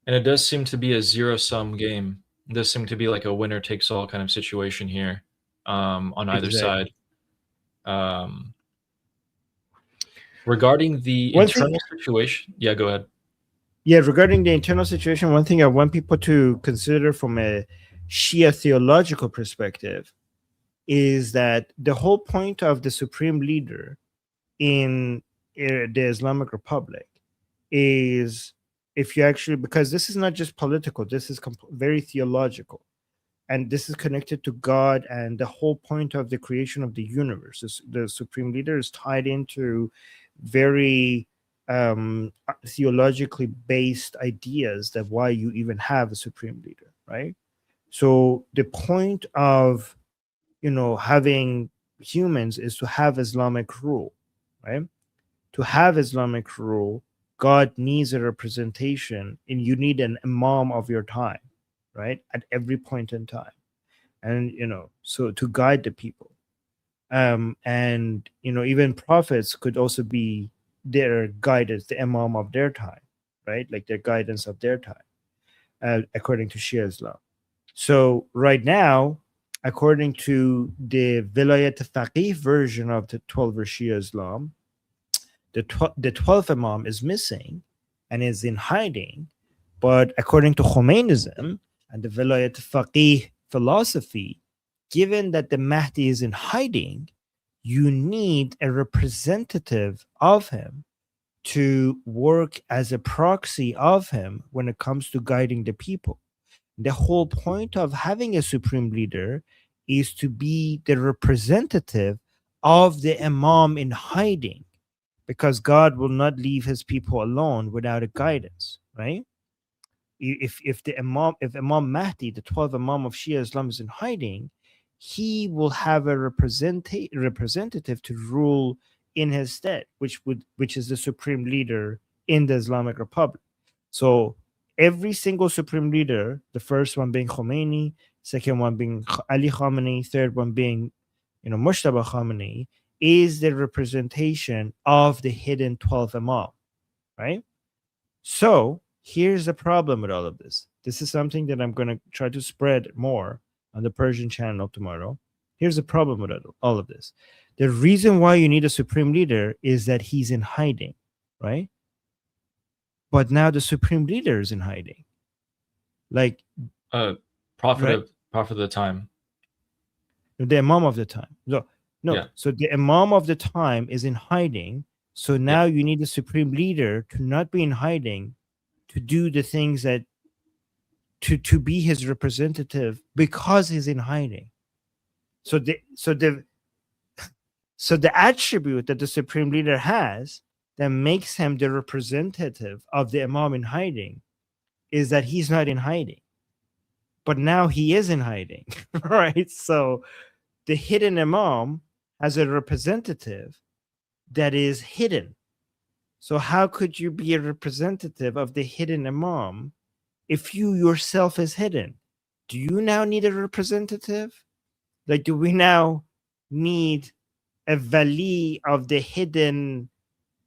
And it does seem to be a zero-sum game. It does seem to be like a winner-takes-all kind of situation here on either side. Regarding the internal situation, go ahead. Yeah, regarding the internal situation, one thing I want people to consider from a Shia theological perspective is that the whole point of the supreme leader in the Islamic Republic is if you actually, because this is not just political, this is very theological, and this is connected to God and the whole point of the creation of the universe. The supreme leader is tied into very theologically based ideas that why you even have a supreme leader, right? So the point of having humans is to have Islamic rule, right? To have Islamic rule, God needs a representation, and you need an imam of your time, right? At every point in time, and so to guide the people, and even prophets could also be their guidance, the imam of their time, right? Like their guidance of their time, according to Shia Islam. So right now, according to the Vilayat Faqih version of the 12 Shia Islam, the 12th Imam is missing and is in hiding. But according to Khomeinism and the Vilayat Faqih philosophy, given that the Mahdi is in hiding, you need a representative of him to work as a proxy of him when it comes to guiding the people. The whole point of having a supreme leader is to be the representative of the Imam in hiding, because God will not leave his people alone without a guidance, right? If Imam Mahdi, the 12th Imam of Shia Islam, is in hiding, he will have a representative to rule in his stead, which is the supreme leader in the Islamic Republic. So every single supreme leader, the first one being Khomeini, second one being Ali Khamenei, third one being Mojtaba Khamenei, is the representation of the hidden 12th Imam, right? So here's the problem with all of this. This is something that I'm going to try to spread more on the Persian channel tomorrow. Here's the problem with all of this. The reason why you need a supreme leader is that he's in hiding, right? But now the supreme leader is in hiding. Like prophet of the time. The Imam of the time. No. Yeah. So the Imam of the time is in hiding. So now you need the supreme leader to not be in hiding, to do the things that to be his representative because he's in hiding. So the attribute that the supreme leader has that makes him the representative of the Imam in hiding is that he's not in hiding. But now he is in hiding, right? So the hidden Imam has a representative that is hidden. So how could you be a representative of the hidden Imam if you yourself is hidden? Do you now need a representative? Like, do we now need a Wali of the hidden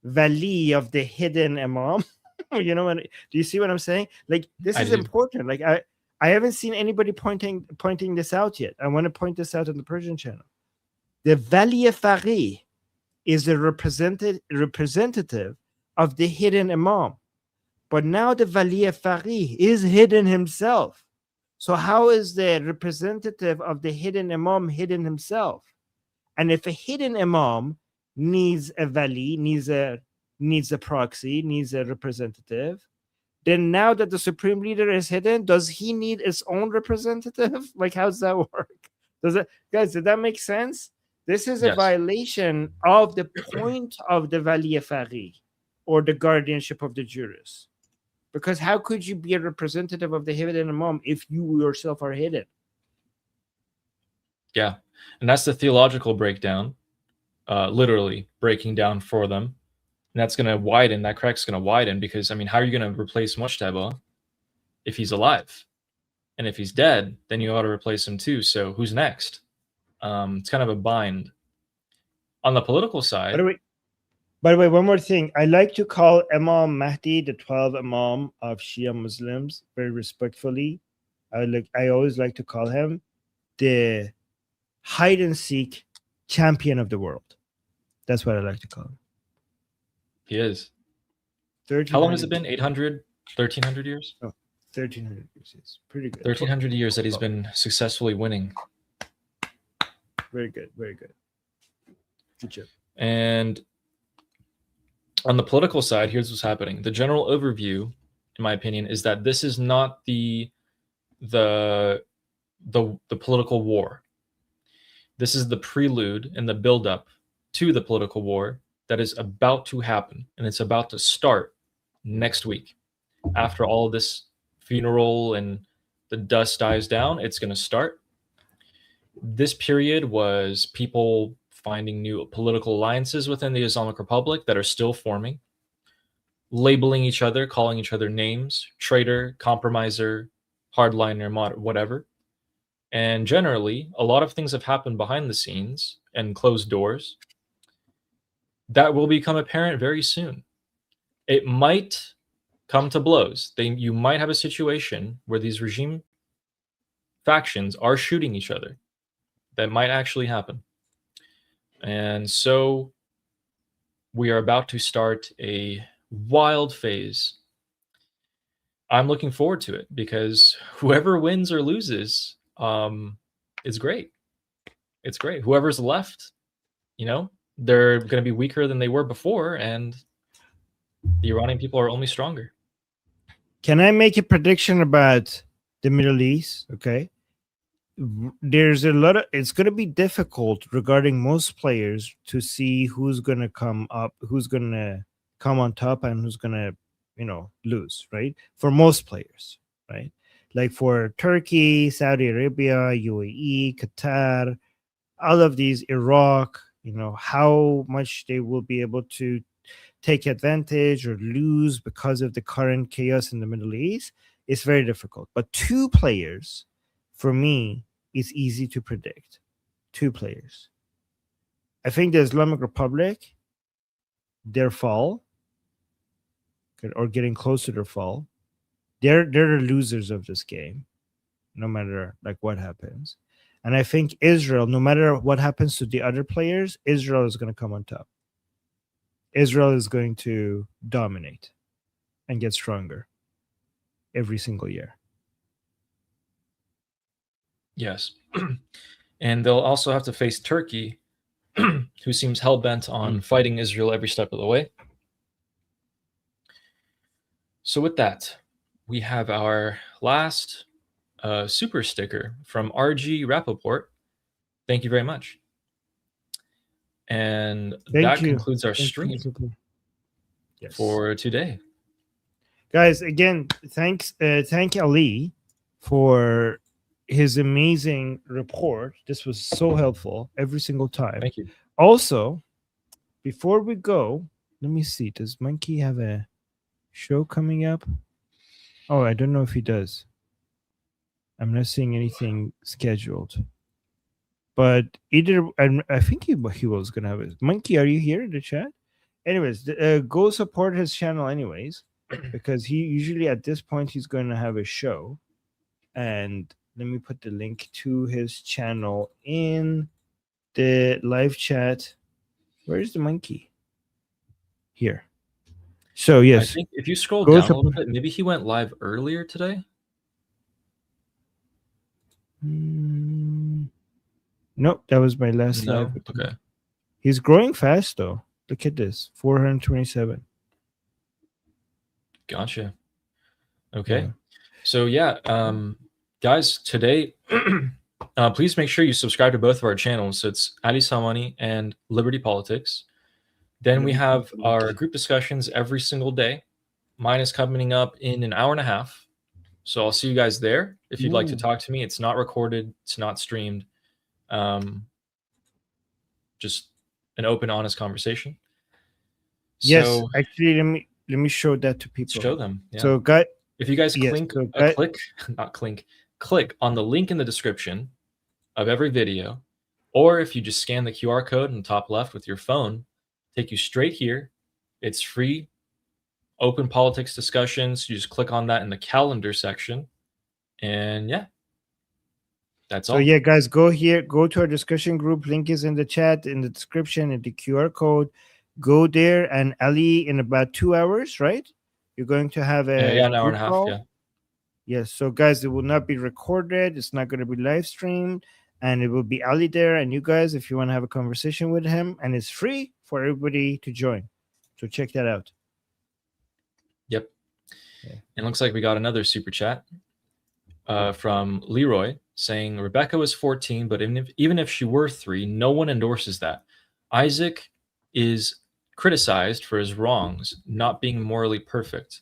Imam? Do you see what I'm saying? Like, this is important. Like, I haven't seen anybody pointing this out yet. I want to point this out on the Persian channel. The Wali Faqih is the representative of the hidden Imam. But now the Wali Faqih is hidden himself. So how is the representative of the hidden Imam hidden himself? And if a hidden Imam needs a Wali, needs a proxy, needs a representative, then now that the supreme leader is hidden, does he need his own representative? Like, how does that work? Guys, did that make sense? This is a violation of the point of the Wali Faqih, or the guardianship of the jurist. Because how could you be a representative of the hidden Imam if you yourself are hidden? Yeah, and that's the theological breakdown, literally breaking down for them. And that's going to widen, that crack's going to widen, because, I mean, how are you going to replace Mojtaba if he's alive? And if he's dead, then you ought to replace him too. So who's next? It's kind of a bind. On the political side... By the way, one more thing. I like to call Imam Mahdi the 12th Imam of Shia Muslims very respectfully. I always like to call him the hide and seek champion of the world. That's what I like to call him. He is. How long has it been? 800, 1300 years? Oh, 1300 years. It's pretty good. 1300 years that he's been successfully winning. Very good. Very good. Good job. And on the political side, here's what's happening. The general overview in my opinion, is that this is not the political war. This is the prelude and the buildup to the political war that is about to happen, and it's about to start next week. After all of this funeral and the dust dies down, it's going to start. This period was people finding new political alliances within the Islamic Republic that are still forming, labeling each other, calling each other names, traitor, compromiser, hardliner, whatever. And generally, a lot of things have happened behind the scenes and closed doors that will become apparent very soon. It might come to blows. You might have a situation where these regime factions are shooting each other. That might actually happen. And so we are about to start a wild phase. I'm looking forward to it because whoever wins or loses is great. It's great. Whoever's left, they're going to be weaker than they were before, and the Iranian people are only stronger. Can I make a prediction about the Middle East? Okay. There's it's going to be difficult regarding most players to see who's going to come up, who's going to come on top, and who's going to, lose, right? For most players, right? Like for Turkey, Saudi Arabia, UAE, Qatar, all of these, Iraq, how much they will be able to take advantage or lose because of the current chaos in the Middle East is very difficult. But two players, for me, is easy to predict. Two players. I think the Islamic Republic, their fall, or getting close to their fall, they're the losers of this game, no matter what happens. And I think Israel, no matter what happens to the other players, Israel is going to come on top. Israel is going to dominate and get stronger every single year. Yes. And they'll also have to face Turkey, who seems hell-bent on fighting Israel every step of the way. So with that, we have our last super sticker from RG Rappaport. Thank you very much. And that concludes our stream for today. Guys, again, thank Ali for his amazing report. This was so helpful every single time. Thank you. Also, before we go, let me see. Does Monkey have a show coming up? Oh, I don't know if he does. I'm not seeing anything scheduled. But either, I think he was going to have it. Monkey, are you here in the chat? Anyways, go support his channel anyways, because he usually at this point he's going to have a show. And let me put the link to his channel in the live chat. Where's the monkey? Here. So yes, I think if you scroll down a little bit, maybe he went live earlier today. Nope, that was my last live. Okay. He's growing fast though. Look at this, 427. Gotcha. Okay. Yeah. So yeah, guys, today, please make sure you subscribe to both of our channels. So it's Ali Salmani and Liberty Politics. Then we have our group discussions every single day. Mine is coming up in an hour and a half. So I'll see you guys there. If you'd like to talk to me, it's not recorded. It's not streamed. Just an open, honest conversation. Yes, so, actually, let me show that to people. Show them. Yeah. So, if you guys click on the link in the description of every video, or if you just scan the QR code in the top left with your phone, take you straight here. It's free. Open politics discussions. You just click on that in the calendar section, and yeah, that's all. So yeah, guys, go here. Go to our discussion group. Link is in the chat, in the description, in the QR code. Go there, and Ali, in about 2 hours, right? You're going to have an hour and a half. Call. Yeah. Yes. So guys, it will not be recorded. It's not going to be live streamed, and it will be Ali there, and you guys, if you want to have a conversation with him, and it's free for everybody to join. So check that out. Yep. And looks like we got another super chat from Leroy saying Rebecca was 14, but even if she were 3, no one endorses that. Isaac is criticized for his wrongs, not being morally perfect.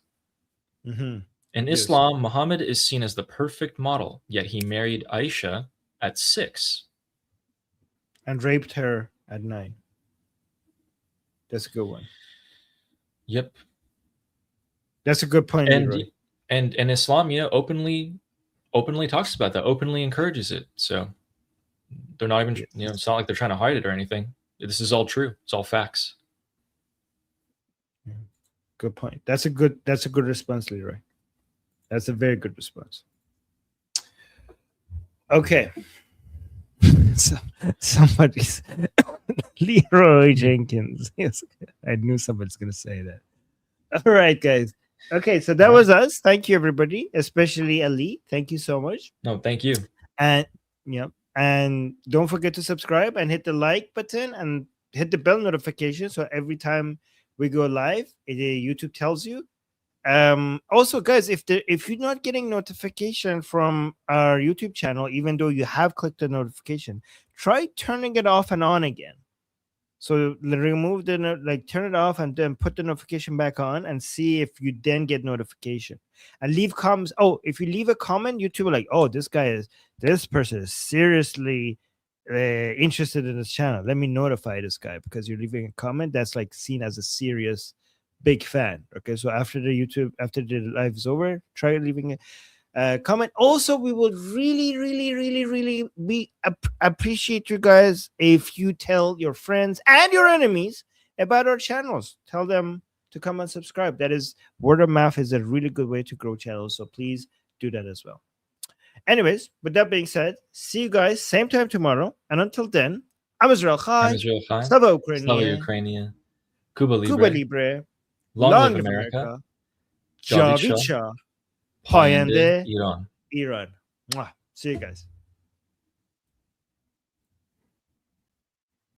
In Islam, Muhammad is seen as the perfect model, yet he married Aisha at 6. And raped her at 9. That's a good one. Yep. That's a good point, Leroy. And Islam, openly talks about that, openly encourages it. So they're not even, it's not like they're trying to hide it or anything. This is all true. It's all facts. Good point. That's a good response, Leroy. That's a very good response. Okay. Somebody's Leroy Jenkins. Yes, I knew somebody's gonna say that. All right, guys. Okay, so that was us. Thank you, everybody, especially Ali. Thank you so much. No, thank you. And and don't forget to subscribe and hit the like button and hit the bell notification so every time we go live, YouTube tells you. Also, guys, if you're not getting notification from our YouTube channel, even though you have clicked the notification, try turning it off and on again. So remove turn it off and then put the notification back on and see if you then get notification. And leave comments. Oh, if you leave a comment, YouTube will like, oh, this person is seriously interested in this channel. Let me notify this guy because you're leaving a comment that's like seen as a serious big fan. Okay, so after the live is over, try leaving a comment. Also, we will really appreciate you guys if you tell your friends and your enemies about our channels. Tell them to come and subscribe. That is, word of mouth is a really good way to grow channels, so please do that as well. Anyways, with that being said, see you guys same time tomorrow, and until then, I'm Israel Chai. Slava Ukrainia. Cuba Libre. Long live America. Javicha. Payende Iran. Mwah. See you guys.